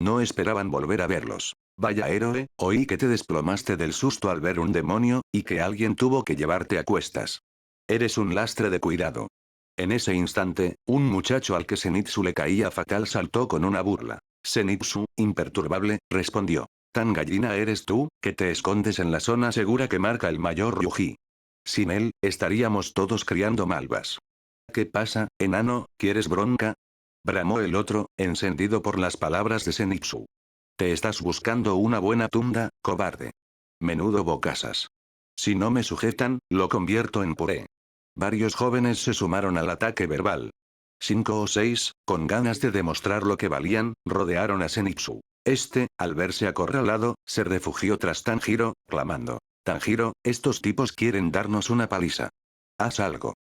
No esperaban volver a verlos. Vaya héroe, oí que te desplomaste del susto al ver un demonio, y que alguien tuvo que llevarte a cuestas. Eres un lastre de cuidado. En ese instante, un muchacho al que Zenitsu le caía fatal saltó con una burla. Zenitsu, imperturbable, respondió. ¿Tan gallina eres tú, que te escondes en la zona segura que marca el mayor Ryuji? Sin él, estaríamos todos criando malvas. ¿Qué pasa, enano, quieres bronca? Bramó el otro, encendido por las palabras de Zenitsu. Te estás buscando una buena tunda, cobarde. Menudo bocazas. Si no me sujetan, lo convierto en puré. Varios jóvenes se sumaron al ataque verbal. 5 o 6, con ganas de demostrar lo que valían, rodearon a Zenitsu. Al verse acorralado, se refugió tras Tanjiro, clamando: Tanjiro, estos tipos quieren darnos una paliza. Haz algo.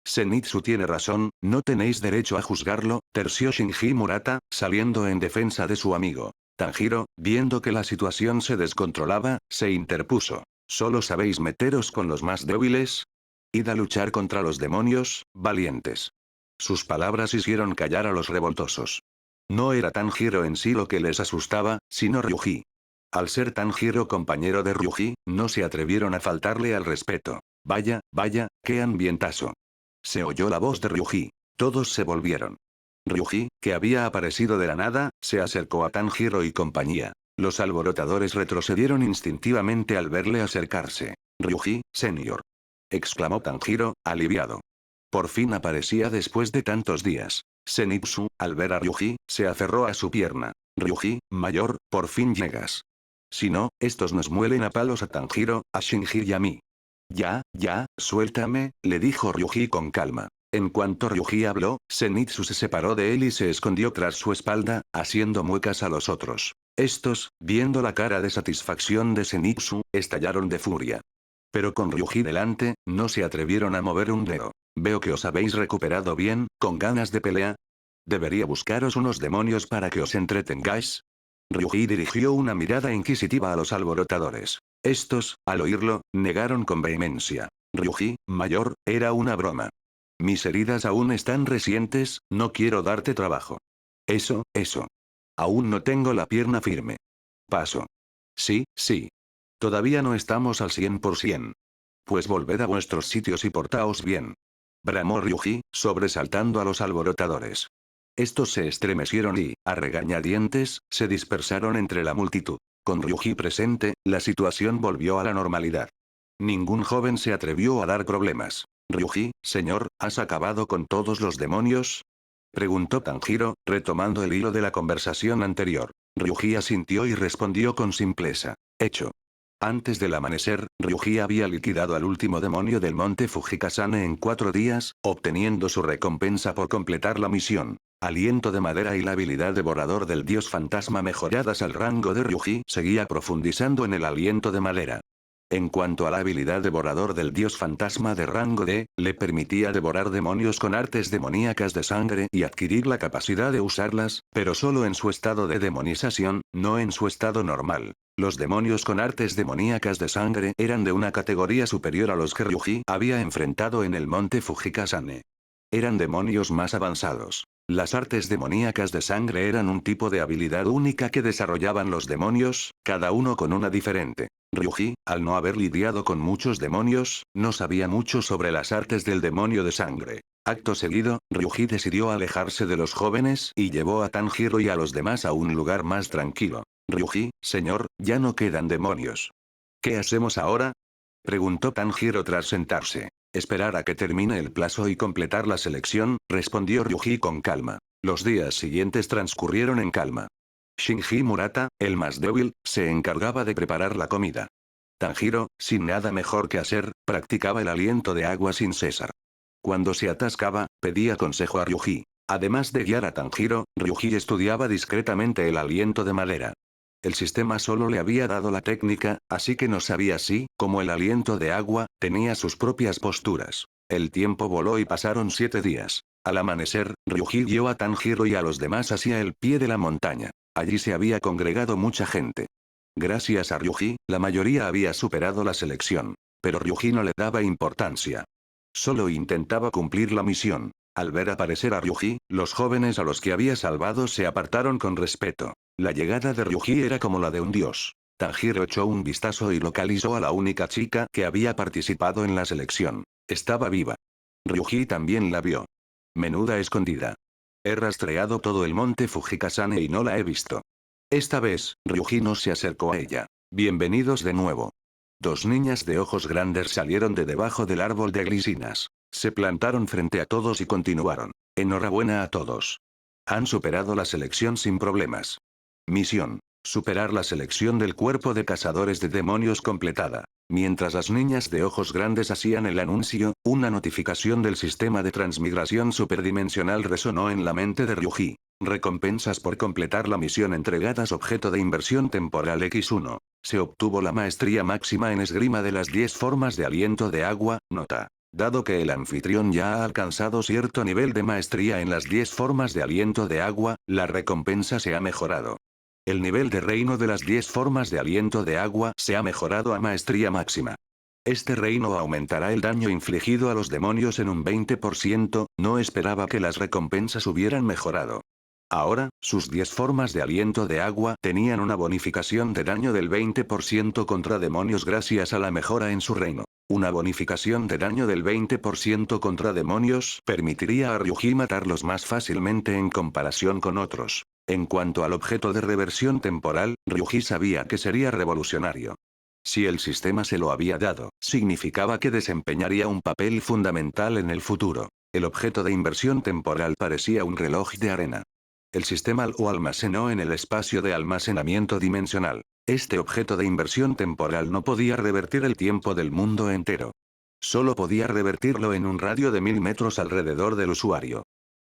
Zenitsu tiene razón, no tenéis derecho a juzgarlo, terció Shinji Murata, saliendo en defensa de su amigo. Tanjiro, viendo que la situación se descontrolaba, se interpuso. ¿Solo sabéis meteros con los más débiles? Id a luchar contra los demonios, valientes. Sus palabras hicieron callar a los revoltosos. No era Tanjiro en sí lo que les asustaba, sino Ryuji. Al ser Tanjiro compañero de Ryuji, no se atrevieron a faltarle al respeto. Vaya, vaya, qué ambientazo. Se oyó la voz de Ryuji. Todos se volvieron. Ryuji, que había aparecido de la nada, se acercó a Tanjiro y compañía. Los alborotadores retrocedieron instintivamente al verle acercarse. Ryuji, señor. Exclamó Tanjiro, aliviado. Por fin aparecía después de tantos días. Zenitsu, al ver a Ryuji, se aferró a su pierna. Ryuji, mayor, por fin llegas. Si no, estos nos muelen a palos a Tanjiro, a Shinji y a mí. Ya, suéltame, le dijo Ryuji con calma. En cuanto Ryuji habló, Zenitsu se separó de él y se escondió tras su espalda, haciendo muecas a los otros. Estos, viendo la cara de satisfacción de Zenitsu, estallaron de furia. Pero con Ryuji delante, no se atrevieron a mover un dedo. Veo que os habéis recuperado bien, con ganas de pelea. ¿Debería buscaros unos demonios para que os entretengáis? Ryuji dirigió una mirada inquisitiva a los alborotadores. Estos, al oírlo, negaron con vehemencia. Ryuji, mayor, era una broma. Mis heridas aún están recientes, no quiero darte trabajo. Eso. Aún no tengo la pierna firme. Paso. Sí. Todavía no estamos al 100%. Pues volved a vuestros sitios y portaos bien. Bramó Ryuji, sobresaltando a los alborotadores. Estos se estremecieron y, a regañadientes, se dispersaron entre la multitud. Con Ryuji presente, la situación volvió a la normalidad. Ningún joven se atrevió a dar problemas. Ryuji, señor, ¿has acabado con todos los demonios? Preguntó Tanjiro, retomando el hilo de la conversación anterior. Ryuji asintió y respondió con simpleza. Hecho. Antes del amanecer, Ryuji había liquidado al último demonio del monte Fujikasane en 4 días, obteniendo su recompensa por completar la misión. Aliento de madera y la habilidad devorador del dios fantasma mejoradas al rango de Ryuji seguía profundizando en el aliento de madera. En cuanto a la habilidad devorador del dios fantasma de rango D, le permitía devorar demonios con artes demoníacas de sangre y adquirir la capacidad de usarlas, pero solo en su estado de demonización, no en su estado normal. Los demonios con artes demoníacas de sangre eran de una categoría superior a los que Ryuji había enfrentado en el monte Fujikasane. Eran demonios más avanzados. Las artes demoníacas de sangre eran un tipo de habilidad única que desarrollaban los demonios, cada uno con una diferente. Ryuji, al no haber lidiado con muchos demonios, no sabía mucho sobre las artes del demonio de sangre. Acto seguido, Ryuji decidió alejarse de los jóvenes y llevó a Tanjiro y a los demás a un lugar más tranquilo. Ryuji, señor, ya no quedan demonios. ¿Qué hacemos ahora? Preguntó Tanjiro tras sentarse. Esperar a que termine el plazo y completar la selección, respondió Ryuji con calma. Los días siguientes transcurrieron en calma. Shinji Murata, el más débil, se encargaba de preparar la comida. Tanjiro, sin nada mejor que hacer, practicaba el aliento de agua sin cesar. Cuando se atascaba, pedía consejo a Ryuji. Además de guiar a Tanjiro, Ryuji estudiaba discretamente el aliento de madera. El sistema solo le había dado la técnica, así que no sabía si, como el aliento de agua, tenía sus propias posturas. El tiempo voló y pasaron 7 días. Al amanecer, Ryuji guió a Tanjiro y a los demás hacia el pie de la montaña. Allí se había congregado mucha gente. Gracias a Ryuji, la mayoría había superado la selección. Pero Ryuji no le daba importancia. Solo intentaba cumplir la misión. Al ver aparecer a Ryuji, los jóvenes a los que había salvado se apartaron con respeto. La llegada de Ryuji era como la de un dios. Tanjiro echó un vistazo y localizó a la única chica que había participado en la selección. Estaba viva. Ryuji también la vio. Menuda escondida. He rastreado todo el monte Fujikasane y no la he visto. Esta vez, Ryuji no se acercó a ella. Bienvenidos de nuevo. 2 niñas de ojos grandes salieron de debajo del árbol de glicinas. Se plantaron frente a todos y continuaron. Enhorabuena a todos. Han superado la selección sin problemas. Misión. Superar la selección del cuerpo de cazadores de demonios completada. Mientras las niñas de ojos grandes hacían el anuncio, una notificación del sistema de transmigración superdimensional resonó en la mente de Ryuji. Recompensas por completar la misión entregadas. Objeto de inversión temporal X1. Se obtuvo la maestría máxima en esgrima de las 10 formas de aliento de agua. Nota. Dado que el anfitrión ya ha alcanzado cierto nivel de maestría en las 10 formas de aliento de agua, la recompensa se ha mejorado. El nivel de reino de las 10 formas de aliento de agua se ha mejorado a maestría máxima. Este reino aumentará el daño infligido a los demonios en un 20%, no esperaba que las recompensas hubieran mejorado. Ahora, sus 10 formas de aliento de agua tenían una bonificación de daño del 20% contra demonios gracias a la mejora en su reino. Una bonificación de daño del 20% contra demonios permitiría a Ryuji matarlos más fácilmente en comparación con otros. En cuanto al objeto de reversión temporal, Ryuji sabía que sería revolucionario. Si el sistema se lo había dado, significaba que desempeñaría un papel fundamental en el futuro. El objeto de inversión temporal parecía un reloj de arena. El sistema lo almacenó en el espacio de almacenamiento dimensional. Este objeto de inversión temporal no podía revertir el tiempo del mundo entero. Solo podía revertirlo en un radio de 1000 metros alrededor del usuario.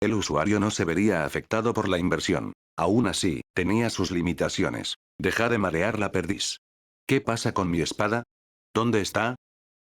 El usuario no se vería afectado por la inversión. Aún así, tenía sus limitaciones. Deja de marear la perdiz. ¿Qué pasa con mi espada? ¿Dónde está?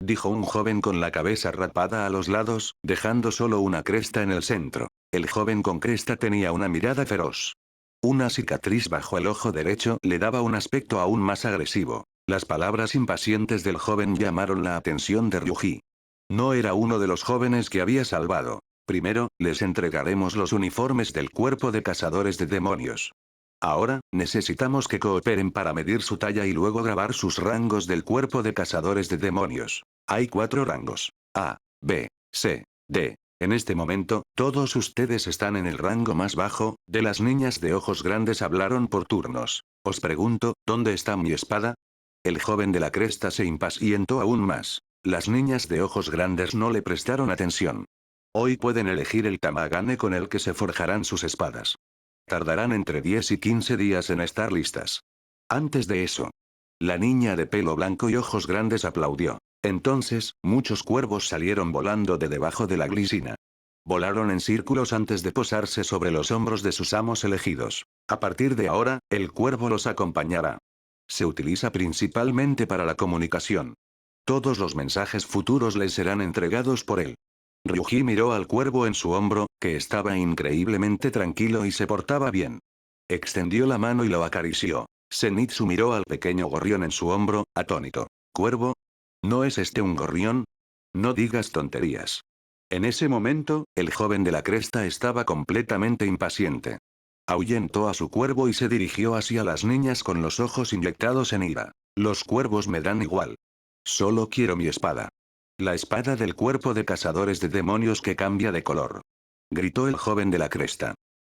Dijo un joven con la cabeza rapada a los lados, dejando solo una cresta en el centro. El joven con cresta tenía una mirada feroz. Una cicatriz bajo el ojo derecho le daba un aspecto aún más agresivo. Las palabras impacientes del joven llamaron la atención de Ryuji. No era uno de los jóvenes que había salvado. Primero, les entregaremos los uniformes del cuerpo de cazadores de demonios. Ahora, necesitamos que cooperen para medir su talla y luego grabar sus rangos del cuerpo de cazadores de demonios. Hay 4 rangos. A, B, C, D. En este momento, todos ustedes están en el rango más bajo. De las niñas de ojos grandes hablaron por turnos. Os pregunto, ¿dónde está mi espada? El joven de la cresta se impacientó aún más. Las niñas de ojos grandes no le prestaron atención. Hoy pueden elegir el tamagane con el que se forjarán sus espadas. Tardarán entre 10 y 15 días en estar listas. Antes de eso, la niña de pelo blanco y ojos grandes aplaudió. Entonces, muchos cuervos salieron volando de debajo de la glicina. Volaron en círculos antes de posarse sobre los hombros de sus amos elegidos. A partir de ahora, el cuervo los acompañará. Se utiliza principalmente para la comunicación. Todos los mensajes futuros les serán entregados por él. Ryuji miró al cuervo en su hombro, que estaba increíblemente tranquilo y se portaba bien. Extendió la mano y lo acarició. Zenitsu miró al pequeño gorrión en su hombro, atónito. ¿Cuervo? ¿No es este un gorrión? No digas tonterías. En ese momento, el joven de la cresta estaba completamente impaciente. Ahuyentó a su cuervo y se dirigió hacia las niñas con los ojos inyectados en ira. Los cuervos me dan igual. Solo quiero mi espada. La espada del cuerpo de cazadores de demonios que cambia de color. Gritó el joven de la cresta.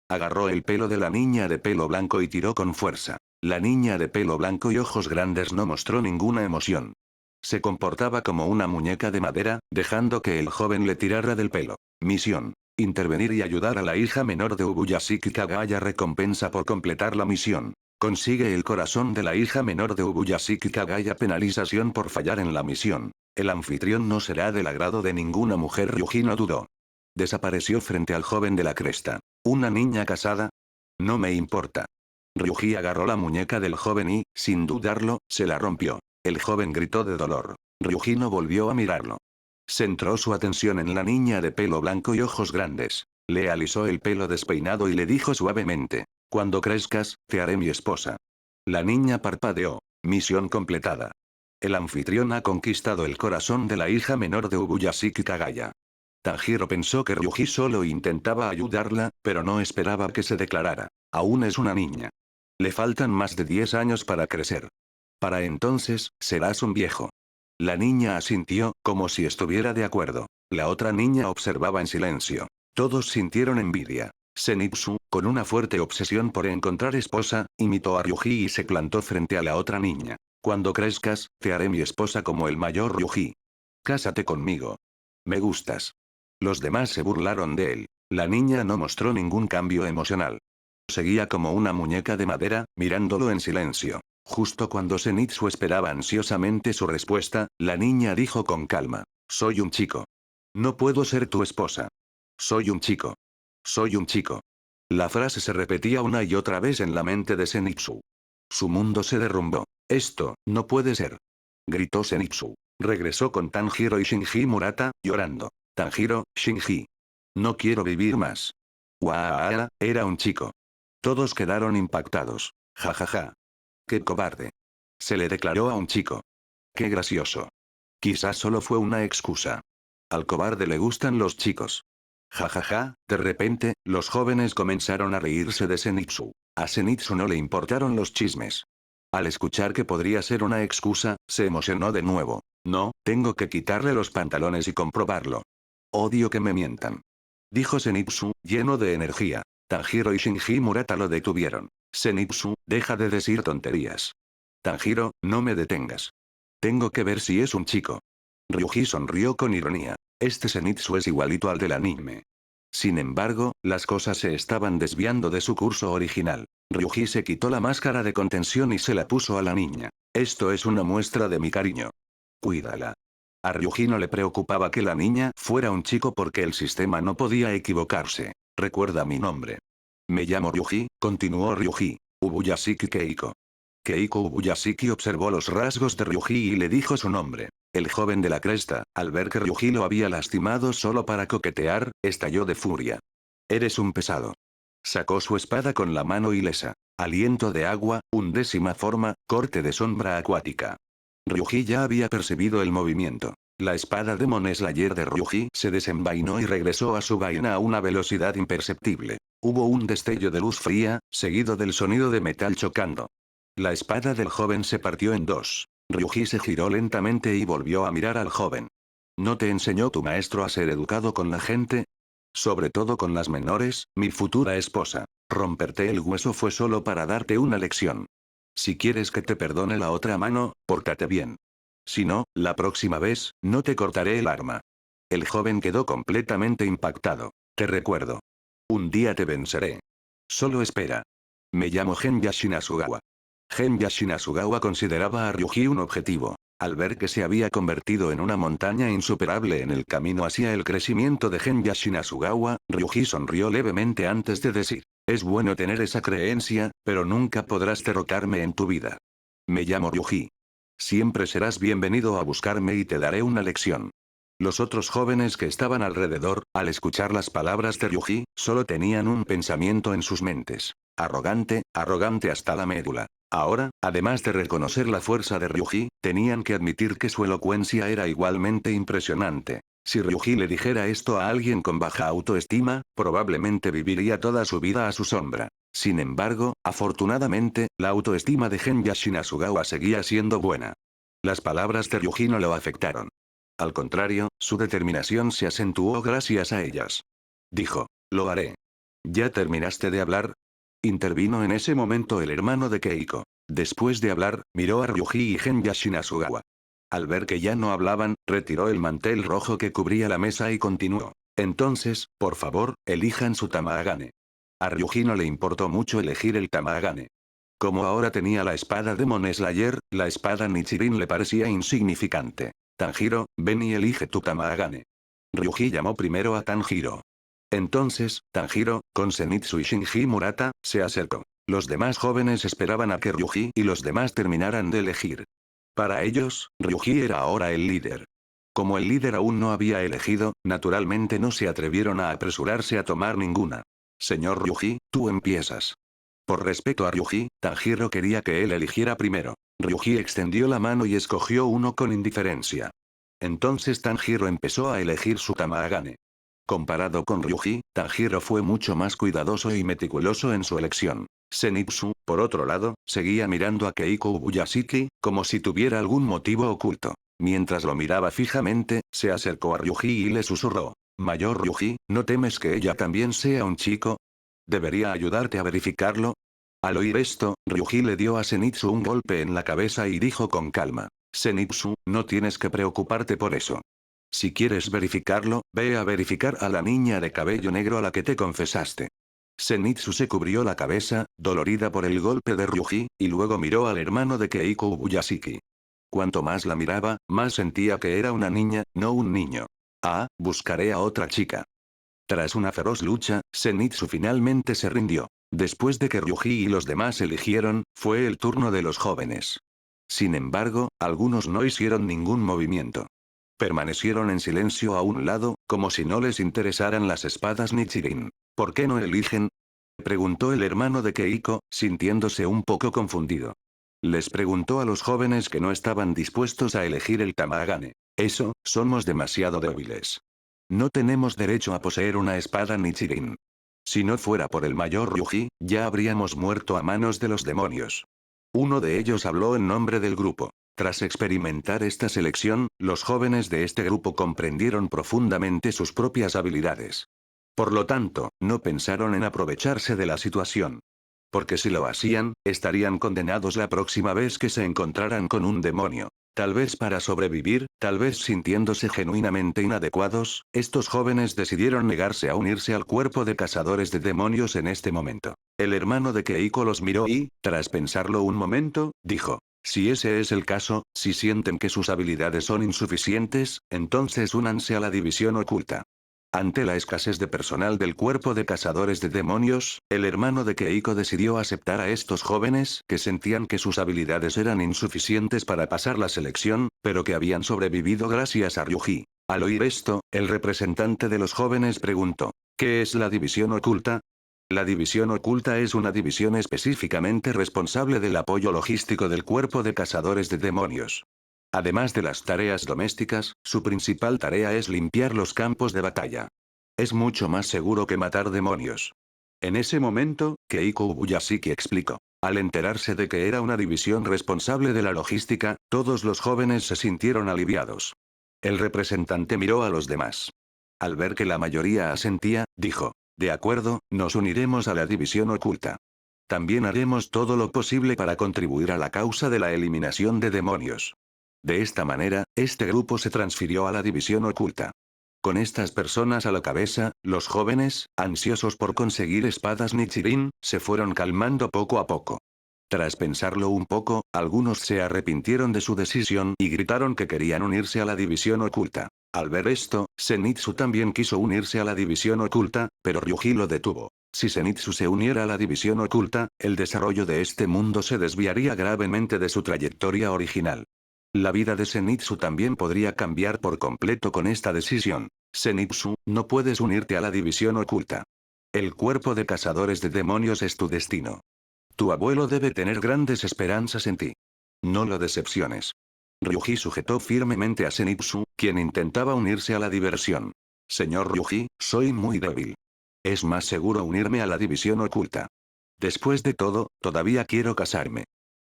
Agarró el pelo de la niña de pelo blanco y tiró con fuerza. La niña de pelo blanco y ojos grandes no mostró ninguna emoción. Se comportaba como una muñeca de madera, dejando que el joven le tirara del pelo. Misión. Intervenir y ayudar a la hija menor de Ubuyashiki Kagaya. Recompensa por completar la misión. Consigue el corazón de la hija menor de Ubuyashiki Kagaya. Penalización por fallar en la misión. El anfitrión no será del agrado de ninguna mujer. Ryuji no dudó. Desapareció frente al joven de la cresta. ¿Una niña casada? No me importa. Ryuji agarró la muñeca del joven y, sin dudarlo, se la rompió. El joven gritó de dolor. Ryuji no volvió a mirarlo. Centró su atención en la niña de pelo blanco y ojos grandes. Le alisó el pelo despeinado y le dijo suavemente. Cuando crezcas, te haré mi esposa. La niña parpadeó. Misión completada. El anfitrión ha conquistado el corazón de la hija menor de Ubuyashiki Kagaya. Tanjiro pensó que Ryuji solo intentaba ayudarla, pero no esperaba que se declarara. Aún es una niña. Le faltan más de 10 años para crecer. Para entonces, serás un viejo. La niña asintió, como si estuviera de acuerdo. La otra niña observaba en silencio. Todos sintieron envidia. Zenitsu, con una fuerte obsesión por encontrar esposa, imitó a Ryuji y se plantó frente a la otra niña. Cuando crezcas, te haré mi esposa como el mayor Ryuji. Cásate conmigo. Me gustas. Los demás se burlaron de él. La niña no mostró ningún cambio emocional. Seguía como una muñeca de madera, mirándolo en silencio. Justo cuando Zenitsu esperaba ansiosamente su respuesta, la niña dijo con calma. Soy un chico. No puedo ser tu esposa. Soy un chico. Soy un chico. La frase se repetía una y otra vez en la mente de Zenitsu. Su mundo se derrumbó. Esto, no puede ser. Gritó Zenitsu. Regresó con Tanjiro y Shinji Murata, llorando. Tanjiro, Shinji. No quiero vivir más. Waaa, era un chico. Todos quedaron impactados. Ja ja ja. ¡Qué cobarde! Se le declaró a un chico. ¡Qué gracioso! Quizás solo fue una excusa. Al cobarde le gustan los chicos. Ja ja ja, de repente, los jóvenes comenzaron a reírse de Zenitsu. A Zenitsu no le importaron los chismes. Al escuchar que podría ser una excusa, se emocionó de nuevo. No, tengo que quitarle los pantalones y comprobarlo. Odio que me mientan. Dijo Zenitsu, lleno de energía. Tanjiro y Shinji Murata lo detuvieron. Zenitsu, deja de decir tonterías. Tanjiro, no me detengas. Tengo que ver si es un chico. Ryuji sonrió con ironía. Este Zenitsu es igualito al del anime. Sin embargo, las cosas se estaban desviando de su curso original. Ryuji se quitó la máscara de contención y se la puso a la niña. Esto es una muestra de mi cariño. Cuídala. A Ryuji no le preocupaba que la niña fuera un chico porque el sistema no podía equivocarse. Recuerda mi nombre. Me llamo Ryuji, continuó Ryuji. Ubuyashiki Keiko. Keiko Ubuyashiki observó los rasgos de Ryuji y le dijo su nombre. El joven de la cresta, al ver que Ryuji lo había lastimado solo para coquetear, estalló de furia. Eres un pesado. Sacó su espada con la mano ilesa. Aliento de agua, undécima forma, corte de sombra acuática. Ryuji ya había percibido el movimiento. La espada Demon Slayer de Ryuji se desenvainó y regresó a su vaina a una velocidad imperceptible. Hubo un destello de luz fría, seguido del sonido de metal chocando. La espada del joven se partió en dos. Ryuji se giró lentamente y volvió a mirar al joven. ¿No te enseñó tu maestro a ser educado con la gente? Sobre todo con las menores, mi futura esposa. Romperte el hueso fue solo para darte una lección. Si quieres que te perdone la otra mano, pórtate bien. Si no, la próxima vez, no te cortaré el arma. El joven quedó completamente impactado. Te recuerdo. Un día te venceré. Solo espera. Me llamo Genya Shinasugawa. Genya Shinasugawa consideraba a Ryuji un objetivo. Al ver que se había convertido en una montaña insuperable en el camino hacia el crecimiento de Genya Shinasugawa, Ryuji sonrió levemente antes de decir, es bueno tener esa creencia, pero nunca podrás derrotarme en tu vida. Me llamo Ryuji. Siempre serás bienvenido a buscarme y te daré una lección. Los otros jóvenes que estaban alrededor, al escuchar las palabras de Ryuji, solo tenían un pensamiento en sus mentes. Arrogante, arrogante hasta la médula. Ahora, además de reconocer la fuerza de Ryuji, tenían que admitir que su elocuencia era igualmente impresionante. Si Ryuji le dijera esto a alguien con baja autoestima, probablemente viviría toda su vida a su sombra. Sin embargo, afortunadamente, la autoestima de Genya Shinasugawa seguía siendo buena. Las palabras de Ryuji no lo afectaron. Al contrario, su determinación se acentuó gracias a ellas. Dijo, lo haré. ¿Ya terminaste de hablar? Intervino en ese momento el hermano de Keiko. Después de hablar, miró a Ryuji y Genya Shinasugawa. Al ver que ya no hablaban, retiró el mantel rojo que cubría la mesa y continuó. Entonces, por favor, elijan su Tamagane. A Ryuji no le importó mucho elegir el Tamagane. Como ahora tenía la espada Demon Slayer, la espada Nichirin le parecía insignificante. Tanjiro, ven y elige tu Tamagane. Ryuji llamó primero a Tanjiro. Entonces, Tanjiro, con Zenitsu y Shinji Murata, se acercó. Los demás jóvenes esperaban a que Ryuji y los demás terminaran de elegir. Para ellos, Ryuji era ahora el líder. Como el líder aún no había elegido, naturalmente no se atrevieron a apresurarse a tomar ninguna. Señor Ryuji, tú empiezas. Por respeto a Ryuji, Tanjiro quería que él eligiera primero. Ryuji extendió la mano y escogió uno con indiferencia. Entonces Tanjiro empezó a elegir su Tamagane. Comparado con Ryuji, Tanjiro fue mucho más cuidadoso y meticuloso en su elección. Zenitsu, por otro lado, seguía mirando a Keiko Ubuyashiki, como si tuviera algún motivo oculto. Mientras lo miraba fijamente, se acercó a Ryuji y le susurró. Mayor Ryuji, ¿no temes que ella también sea un chico? ¿Debería ayudarte a verificarlo? Al oír esto, Ryuji le dio a Zenitsu un golpe en la cabeza y dijo con calma. Zenitsu, no tienes que preocuparte por eso. Si quieres verificarlo, ve a verificar a la niña de cabello negro a la que te confesaste. Zenitsu se cubrió la cabeza, dolorida por el golpe de Ryuji, y luego miró al hermano de Keiko Ubuyashiki. Cuanto más la miraba, más sentía que era una niña, no un niño. Ah, buscaré a otra chica. Tras una feroz lucha, Zenitsu finalmente se rindió. Después de que Ryuji y los demás eligieron, fue el turno de los jóvenes. Sin embargo, algunos no hicieron ningún movimiento. Permanecieron en silencio a un lado, como si no les interesaran las espadas Nichirin. ¿Por qué no eligen? Preguntó el hermano de Keiko, sintiéndose un poco confundido. Les preguntó a los jóvenes que no estaban dispuestos a elegir el Tamagane. Eso, somos demasiado débiles. No tenemos derecho a poseer una espada Nichirin. Si no fuera por el mayor Ryuji, ya habríamos muerto a manos de los demonios. Uno de ellos habló en nombre del grupo. Tras experimentar esta selección, los jóvenes de este grupo comprendieron profundamente sus propias habilidades. Por lo tanto, no pensaron en aprovecharse de la situación. Porque si lo hacían, estarían condenados la próxima vez que se encontraran con un demonio. Tal vez para sobrevivir, tal vez sintiéndose genuinamente inadecuados, estos jóvenes decidieron negarse a unirse al cuerpo de cazadores de demonios en este momento. El hermano de Keiko los miró y, tras pensarlo un momento, dijo: si ese es el caso, si sienten que sus habilidades son insuficientes, entonces únanse a la división oculta. Ante la escasez de personal del cuerpo de cazadores de demonios, el hermano de Keiko decidió aceptar a estos jóvenes que sentían que sus habilidades eran insuficientes para pasar la selección, pero que habían sobrevivido gracias a Ryuji. Al oír esto, el representante de los jóvenes preguntó: ¿qué es la división oculta? La división oculta es una división específicamente responsable del apoyo logístico del cuerpo de cazadores de demonios. Además de las tareas domésticas, su principal tarea es limpiar los campos de batalla. Es mucho más seguro que matar demonios. En ese momento, Keiko Ubuyashiki explicó. Al enterarse de que era una división responsable de la logística, todos los jóvenes se sintieron aliviados. El representante miró a los demás. Al ver que la mayoría asentía, dijo: de acuerdo, nos uniremos a la división oculta. También haremos todo lo posible para contribuir a la causa de la eliminación de demonios. De esta manera, este grupo se transfirió a la división oculta. Con estas personas a la cabeza, los jóvenes, ansiosos por conseguir espadas Nichirin, se fueron calmando poco a poco. Tras pensarlo un poco, algunos se arrepintieron de su decisión y gritaron que querían unirse a la división oculta. Al ver esto, Zenitsu también quiso unirse a la división oculta, pero Ryuji lo detuvo. Si Zenitsu se uniera a la división oculta, el desarrollo de este mundo se desviaría gravemente de su trayectoria original. La vida de Zenitsu también podría cambiar por completo con esta decisión. Zenitsu, no puedes unirte a la división oculta. El cuerpo de cazadores de demonios es tu destino. Tu abuelo debe tener grandes esperanzas en ti. No lo decepciones. Ryuji sujetó firmemente a Zenitsu, quien intentaba unirse a la diversión. Señor Ryuji, soy muy débil. Es más seguro unirme a la división oculta. Después de todo, todavía quiero casarme.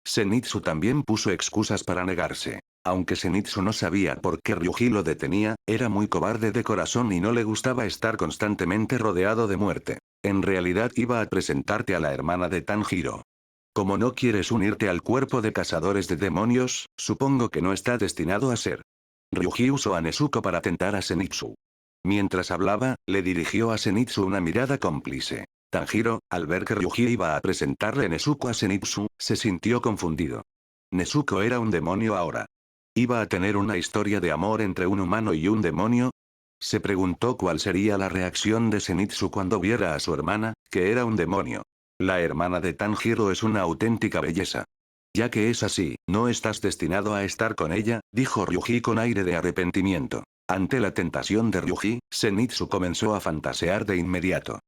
Zenitsu también puso excusas para negarse. Aunque Zenitsu no sabía por qué Ryuji lo detenía, era muy cobarde de corazón y no le gustaba estar constantemente rodeado de muerte. En realidad iba a presentarte a la hermana de Tanjiro. Como no quieres unirte al cuerpo de cazadores de demonios, supongo que no está destinado a ser. Ryuji usó a Nezuko para tentar a Zenitsu. Mientras hablaba, le dirigió a Zenitsu una mirada cómplice. Tanjiro, al ver que Ryuji iba a presentarle Nezuko a Zenitsu, se sintió confundido. Nezuko era un demonio ahora. ¿Iba a tener una historia de amor entre un humano y un demonio? Se preguntó cuál sería la reacción de Zenitsu cuando viera a su hermana, que era un demonio. La hermana de Tanjiro es una auténtica belleza. Ya que es así, no estás destinado a estar con ella, dijo Ryuji con aire de arrepentimiento. Ante la tentación de Ryuji, Zenitsu comenzó a fantasear de inmediato.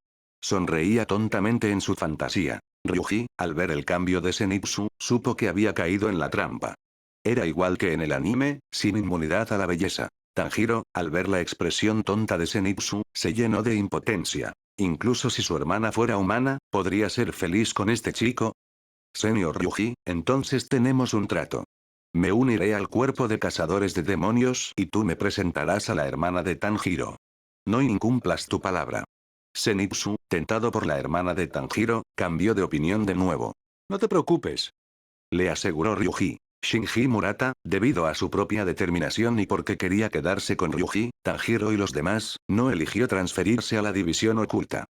Sonreía tontamente en su fantasía. Ryuji, al ver el cambio de Zenitsu, supo que había caído en la trampa. Era igual que en el anime, sin inmunidad a la belleza. Tanjiro, al ver la expresión tonta de Zenitsu, se llenó de impotencia. Incluso si su hermana fuera humana, ¿podría ser feliz con este chico? Señor Ryuji, entonces tenemos un trato. Me uniré al cuerpo de cazadores de demonios y tú me presentarás a la hermana de Tanjiro. No incumplas tu palabra. Zenitsu, tentado por la hermana de Tanjiro, cambió de opinión de nuevo. No te preocupes. Le aseguró Ryuji. Shinji Murata, debido a su propia determinación y porque quería quedarse con Ryuji, Tanjiro y los demás, no eligió transferirse a la división oculta.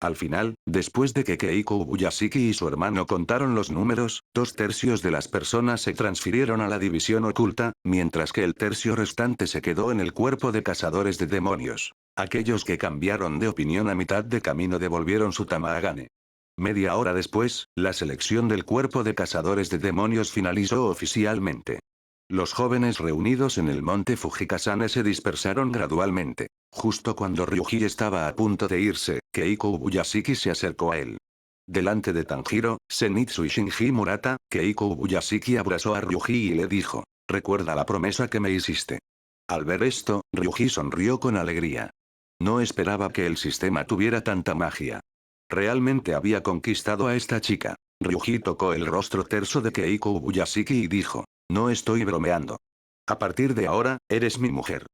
Al final, después de que Keiko Ubuyashiki y su hermano contaron los números, 2/3 de las personas se transfirieron a la división oculta, mientras que el tercio restante se quedó en el cuerpo de cazadores de demonios. Aquellos que cambiaron de opinión a mitad de camino devolvieron su Tamagane. Media hora después, la selección del cuerpo de cazadores de demonios finalizó oficialmente. Los jóvenes reunidos en el monte Fujikasane se dispersaron gradualmente. Justo cuando Ryuji estaba a punto de irse, Keiko Ubuyashiki se acercó a él. Delante de Tanjiro, Zenitsu y Shinji Murata, Keiko Ubuyashiki abrazó a Ryuji y le dijo: «Recuerda la promesa que me hiciste». Al ver esto, Ryuji sonrió con alegría. No esperaba que el sistema tuviera tanta magia. Realmente había conquistado a esta chica. Ryuji tocó el rostro terso de Keiko Ubuyashiki y dijo: «No estoy bromeando. A partir de ahora, eres mi mujer.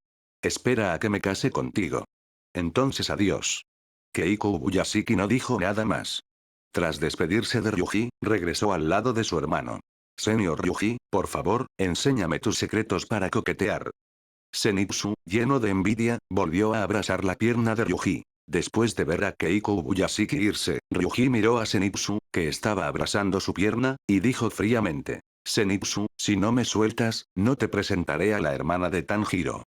Espera a que me case contigo. Entonces adiós». Keiko Ubuyashiki no dijo nada más. Tras despedirse de Ryuji, regresó al lado de su hermano. «Señor Ryuji, por favor, enséñame tus secretos para coquetear». Zenitsu, lleno de envidia, volvió a abrazar la pierna de Ryuji. Después de ver a Keiko Ubuyashiki irse, Ryuji miró a Zenitsu, que estaba abrazando su pierna, y dijo fríamente: «Zenitsu, si no me sueltas, no te presentaré a la hermana de Tanjiro».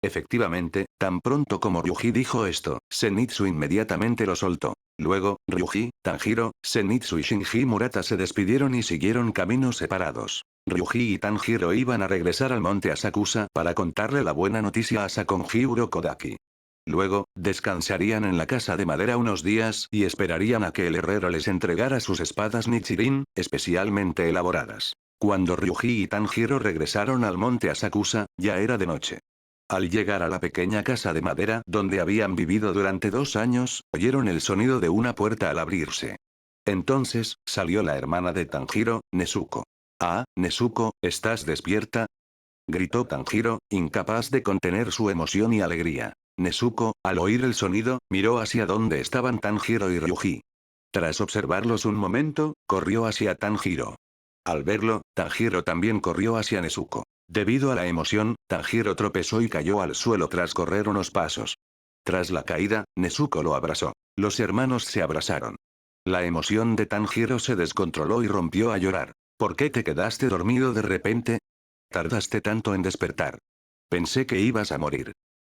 Efectivamente, tan pronto como Ryuji dijo esto, Zenitsu inmediatamente lo soltó. Luego, Ryuji, Tanjiro, Zenitsu y Shinji Murata se despidieron y siguieron caminos separados. Ryuji y Tanjiro iban a regresar al monte Asakusa para contarle la buena noticia a Sakonji Urokodaki. Luego, descansarían en la casa de madera unos días y esperarían a que el herrero les entregara sus espadas Nichirin, especialmente elaboradas. Cuando Ryuji y Tanjiro regresaron al monte Asakusa, ya era de noche. Al llegar a la pequeña casa de madera donde habían vivido durante 2 años, oyeron el sonido de una puerta al abrirse. Entonces, salió la hermana de Tanjiro, Nezuko. «Ah, Nezuko, ¿estás despierta?», gritó Tanjiro, incapaz de contener su emoción y alegría. Nezuko, al oír el sonido, miró hacia donde estaban Tanjiro y Ryuji. Tras observarlos un momento, corrió hacia Tanjiro. Al verlo, Tanjiro también corrió hacia Nezuko. Debido a la emoción, Tanjiro tropezó y cayó al suelo tras correr unos pasos. Tras la caída, Nezuko lo abrazó. Los hermanos se abrazaron. La emoción de Tanjiro se descontroló y rompió a llorar. «¿Por qué te quedaste dormido de repente? Tardaste tanto en despertar. Pensé que ibas a morir».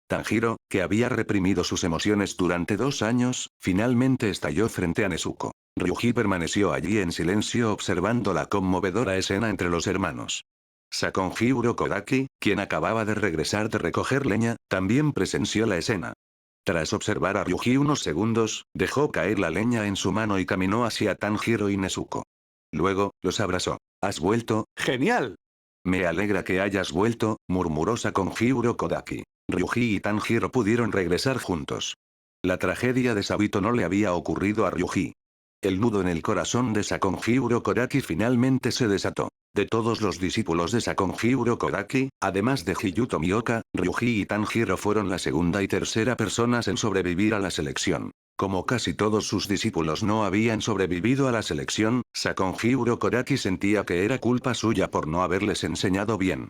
Tanjiro, que había reprimido sus emociones durante 2 años, finalmente estalló frente a Nezuko. Ryuji permaneció allí en silencio observando la conmovedora escena entre los hermanos. Sakonji Urokodaki, quien acababa de regresar de recoger leña, también presenció la escena. Tras observar a Ryuji unos segundos, dejó caer la leña en su mano y caminó hacia Tanjiro y Nezuko. Luego, los abrazó. «¿Has vuelto? ¡Genial! Me alegra que hayas vuelto», murmuró Sakonji Urokodaki. Ryuji y Tanjiro pudieron regresar juntos. La tragedia de Sabito no le había ocurrido a Ryuji. El nudo en el corazón de Sakonji Urokodaki finalmente se desató. De todos los discípulos de Sakonji Urokodaki, además de Hiyu Tomioka, Ryuji y Tanjiro fueron la segunda y tercera personas en sobrevivir a la selección. Como casi todos sus discípulos no habían sobrevivido a la selección, Sakonji Urokodaki sentía que era culpa suya por no haberles enseñado bien.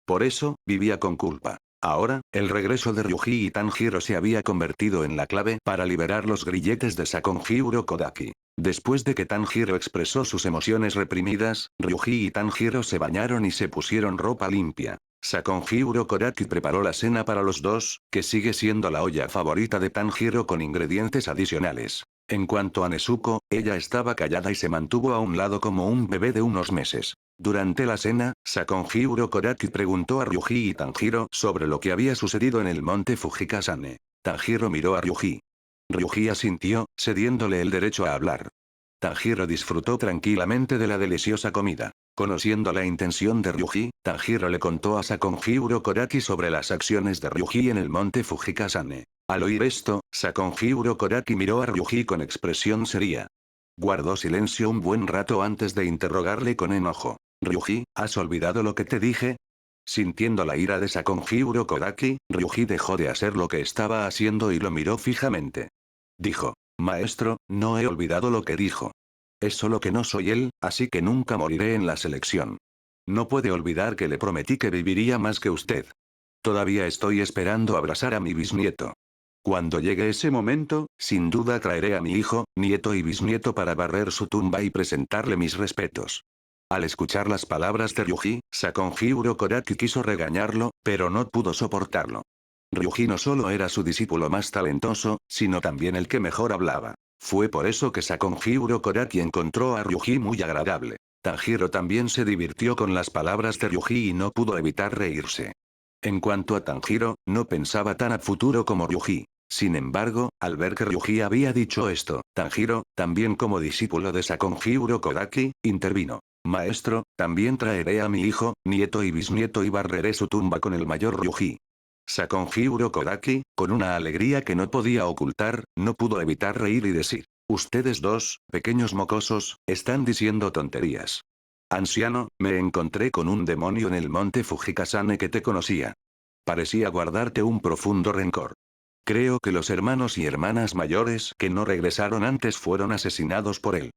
Por eso, vivía con culpa. Ahora, el regreso de Ryuji y Tanjiro se había convertido en la clave para liberar los grilletes de Sakonji Urokodaki. Después de que Tanjiro expresó sus emociones reprimidas, Ryuji y Tanjiro se bañaron y se pusieron ropa limpia. Sakonji Urokodaki preparó la cena para los dos, que sigue siendo la olla favorita de Tanjiro con ingredientes adicionales. En cuanto a Nezuko, ella estaba callada y se mantuvo a un lado como un bebé de unos meses. Durante la cena, Sakonji Urokodaki preguntó a Ryuji y Tanjiro sobre lo que había sucedido en el monte Fujikasane. Tanjiro miró a Ryuji. Ryuji asintió, cediéndole el derecho a hablar. Tanjiro disfrutó tranquilamente de la deliciosa comida. Conociendo la intención de Ryuji, Tanjiro le contó a Sakonji Urokodaki sobre las acciones de Ryuji en el monte Fujikasane. Al oír esto, Sakonji Urokodaki miró a Ryuji con expresión seria. Guardó silencio un buen rato antes de interrogarle con enojo. «Ryuji, ¿has olvidado lo que te dije?». Sintiendo la ira de Sakonji Urokodaki, Ryuji dejó de hacer lo que estaba haciendo y lo miró fijamente. Dijo: «Maestro, no he olvidado lo que dijo. Es solo que no soy él, así que nunca moriré en la selección. No puede olvidar que le prometí que viviría más que usted. Todavía estoy esperando abrazar a mi bisnieto. Cuando llegue ese momento, sin duda traeré a mi hijo, nieto y bisnieto para barrer su tumba y presentarle mis respetos». Al escuchar las palabras de Ryuji, Sakonji Urokodaki quiso regañarlo, pero no pudo soportarlo. Ryuji no solo era su discípulo más talentoso, sino también el que mejor hablaba. Fue por eso que Sakonji Urokodaki encontró a Ryuji muy agradable. Tanjiro también se divirtió con las palabras de Ryuji y no pudo evitar reírse. En cuanto a Tanjiro, no pensaba tan a futuro como Ryuji. Sin embargo, al ver que Ryuji había dicho esto, Tanjiro, también como discípulo de Sakonji Urokodaki, intervino. Maestro, también traeré a mi hijo, nieto y bisnieto y barreré su tumba con el mayor Ryuji. Sakonji Urokodaki, con una alegría que no podía ocultar, no pudo evitar reír y decir. Ustedes dos, pequeños mocosos, están diciendo tonterías. Anciano, me encontré con un demonio en el monte Fujikasane que te conocía. Parecía guardarte un profundo rencor. Creo que los hermanos y hermanas mayores que no regresaron antes fueron asesinados por él.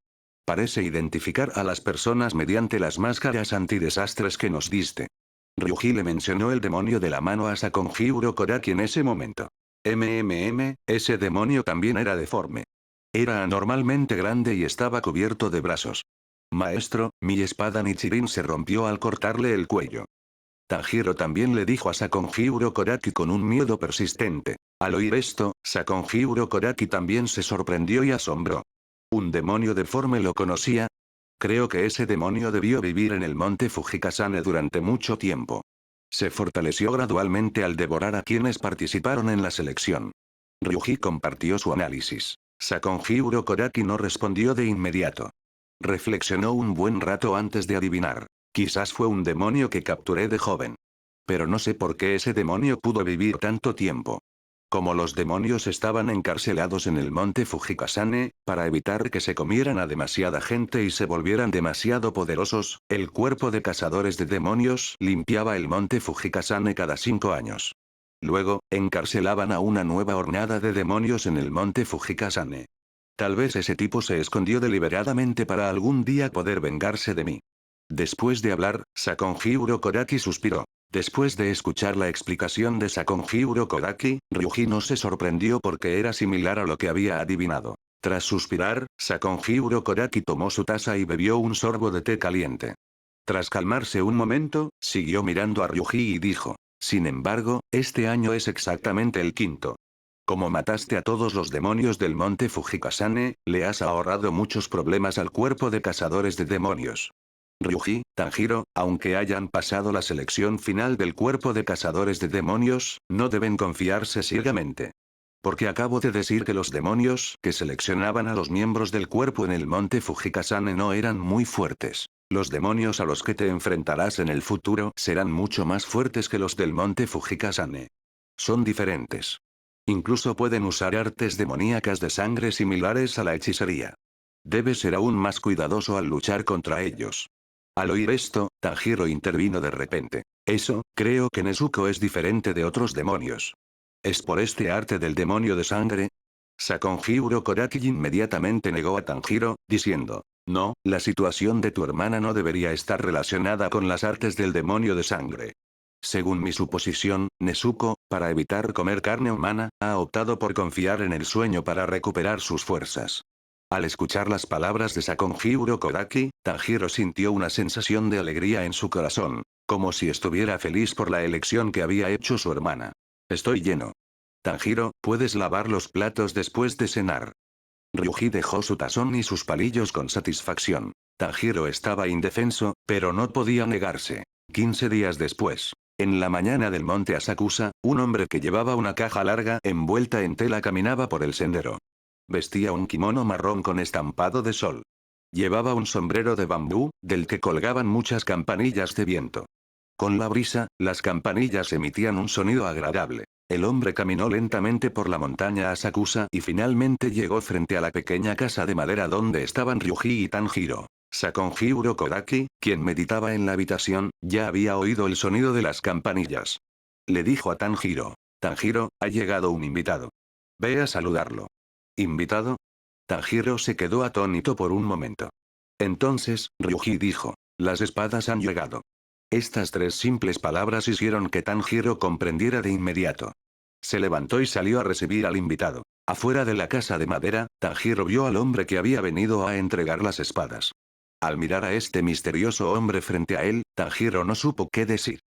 Parece identificar a las personas mediante las máscaras antidesastres que nos diste. Ryuji le mencionó el demonio de la mano a Sakonji Urokodaki en ese momento. Ese demonio también era deforme. Era anormalmente grande y estaba cubierto de brazos. Maestro, mi espada Nichirin se rompió al cortarle el cuello. Tanjiro también le dijo a Sakonji Urokodaki con un miedo persistente. Al oír esto, Sakonji Urokodaki también se sorprendió y asombró. ¿Un demonio deforme lo conocía? Creo que ese demonio debió vivir en el monte Fujikasane durante mucho tiempo. Se fortaleció gradualmente al devorar a quienes participaron en la selección. Ryuji compartió su análisis. Sakonji Urokodaki no respondió de inmediato. Reflexionó un buen rato antes de adivinar. Quizás fue un demonio que capturé de joven. Pero no sé por qué ese demonio pudo vivir tanto tiempo. Como los demonios estaban encarcelados en el monte Fujikasane, para evitar que se comieran a demasiada gente y se volvieran demasiado poderosos, el cuerpo de cazadores de demonios limpiaba el monte Fujikasane cada 5 años. Luego, encarcelaban a una nueva hornada de demonios en el monte Fujikasane. Tal vez ese tipo se escondió deliberadamente para algún día poder vengarse de mí. Después de hablar, Sakonji Urokodaki suspiró. Después de escuchar la explicación de Sakonji Urokodaki, Ryuji no se sorprendió porque era similar a lo que había adivinado. Tras suspirar, Sakonji Urokodaki tomó su taza y bebió un sorbo de té caliente. Tras calmarse un momento, siguió mirando a Ryuji y dijo. Sin embargo, este año es exactamente el quinto. Como mataste a todos los demonios del monte Fujikasane, le has ahorrado muchos problemas al cuerpo de cazadores de demonios. Ryuji, Tanjiro, aunque hayan pasado la selección final del cuerpo de cazadores de demonios, no deben confiarse ciegamente. Porque acabo de decir que los demonios que seleccionaban a los miembros del cuerpo en el monte Fujikasane no eran muy fuertes. Los demonios a los que te enfrentarás en el futuro serán mucho más fuertes que los del monte Fujikasane. Son diferentes. Incluso pueden usar artes demoníacas de sangre similares a la hechicería. Debes ser aún más cuidadoso al luchar contra ellos. Al oír esto, Tanjiro intervino de repente. Eso, creo que Nezuko es diferente de otros demonios. ¿Es por este arte del demonio de sangre? Sakonji Urokodaki inmediatamente negó a Tanjiro, diciendo. No, la situación de tu hermana no debería estar relacionada con las artes del demonio de sangre. Según mi suposición, Nezuko, para evitar comer carne humana, ha optado por confiar en el sueño para recuperar sus fuerzas. Al escuchar las palabras de Sakonji Urokodaki, Tanjiro sintió una sensación de alegría en su corazón, como si estuviera feliz por la elección que había hecho su hermana. Estoy lleno. Tanjiro, puedes lavar los platos después de cenar. Ryuji dejó su tazón y sus palillos con satisfacción. Tanjiro estaba indefenso, pero no podía negarse. 15 días después. En la mañana del monte Asakusa, un hombre que llevaba una caja larga envuelta en tela caminaba por el sendero. Vestía un kimono marrón con estampado de sol. Llevaba un sombrero de bambú, del que colgaban muchas campanillas de viento. Con la brisa, las campanillas emitían un sonido agradable. El hombre caminó lentamente por la montaña Asakusa y finalmente llegó frente a la pequeña casa de madera donde estaban Ryuji y Tanjiro. Sakonji Urokodaki, quien meditaba en la habitación, ya había oído el sonido de las campanillas. Le dijo a Tanjiro. Tanjiro, ha llegado un invitado. Ve a saludarlo. ¿Invitado? Tanjiro se quedó atónito por un momento. Entonces, Ryuji dijo. Las espadas han llegado. Estas 3 simples palabras hicieron que Tanjiro comprendiera de inmediato. Se levantó y salió a recibir al invitado. Afuera de la casa de madera, Tanjiro vio al hombre que había venido a entregar las espadas. Al mirar a este misterioso hombre frente a él, Tanjiro no supo qué decir.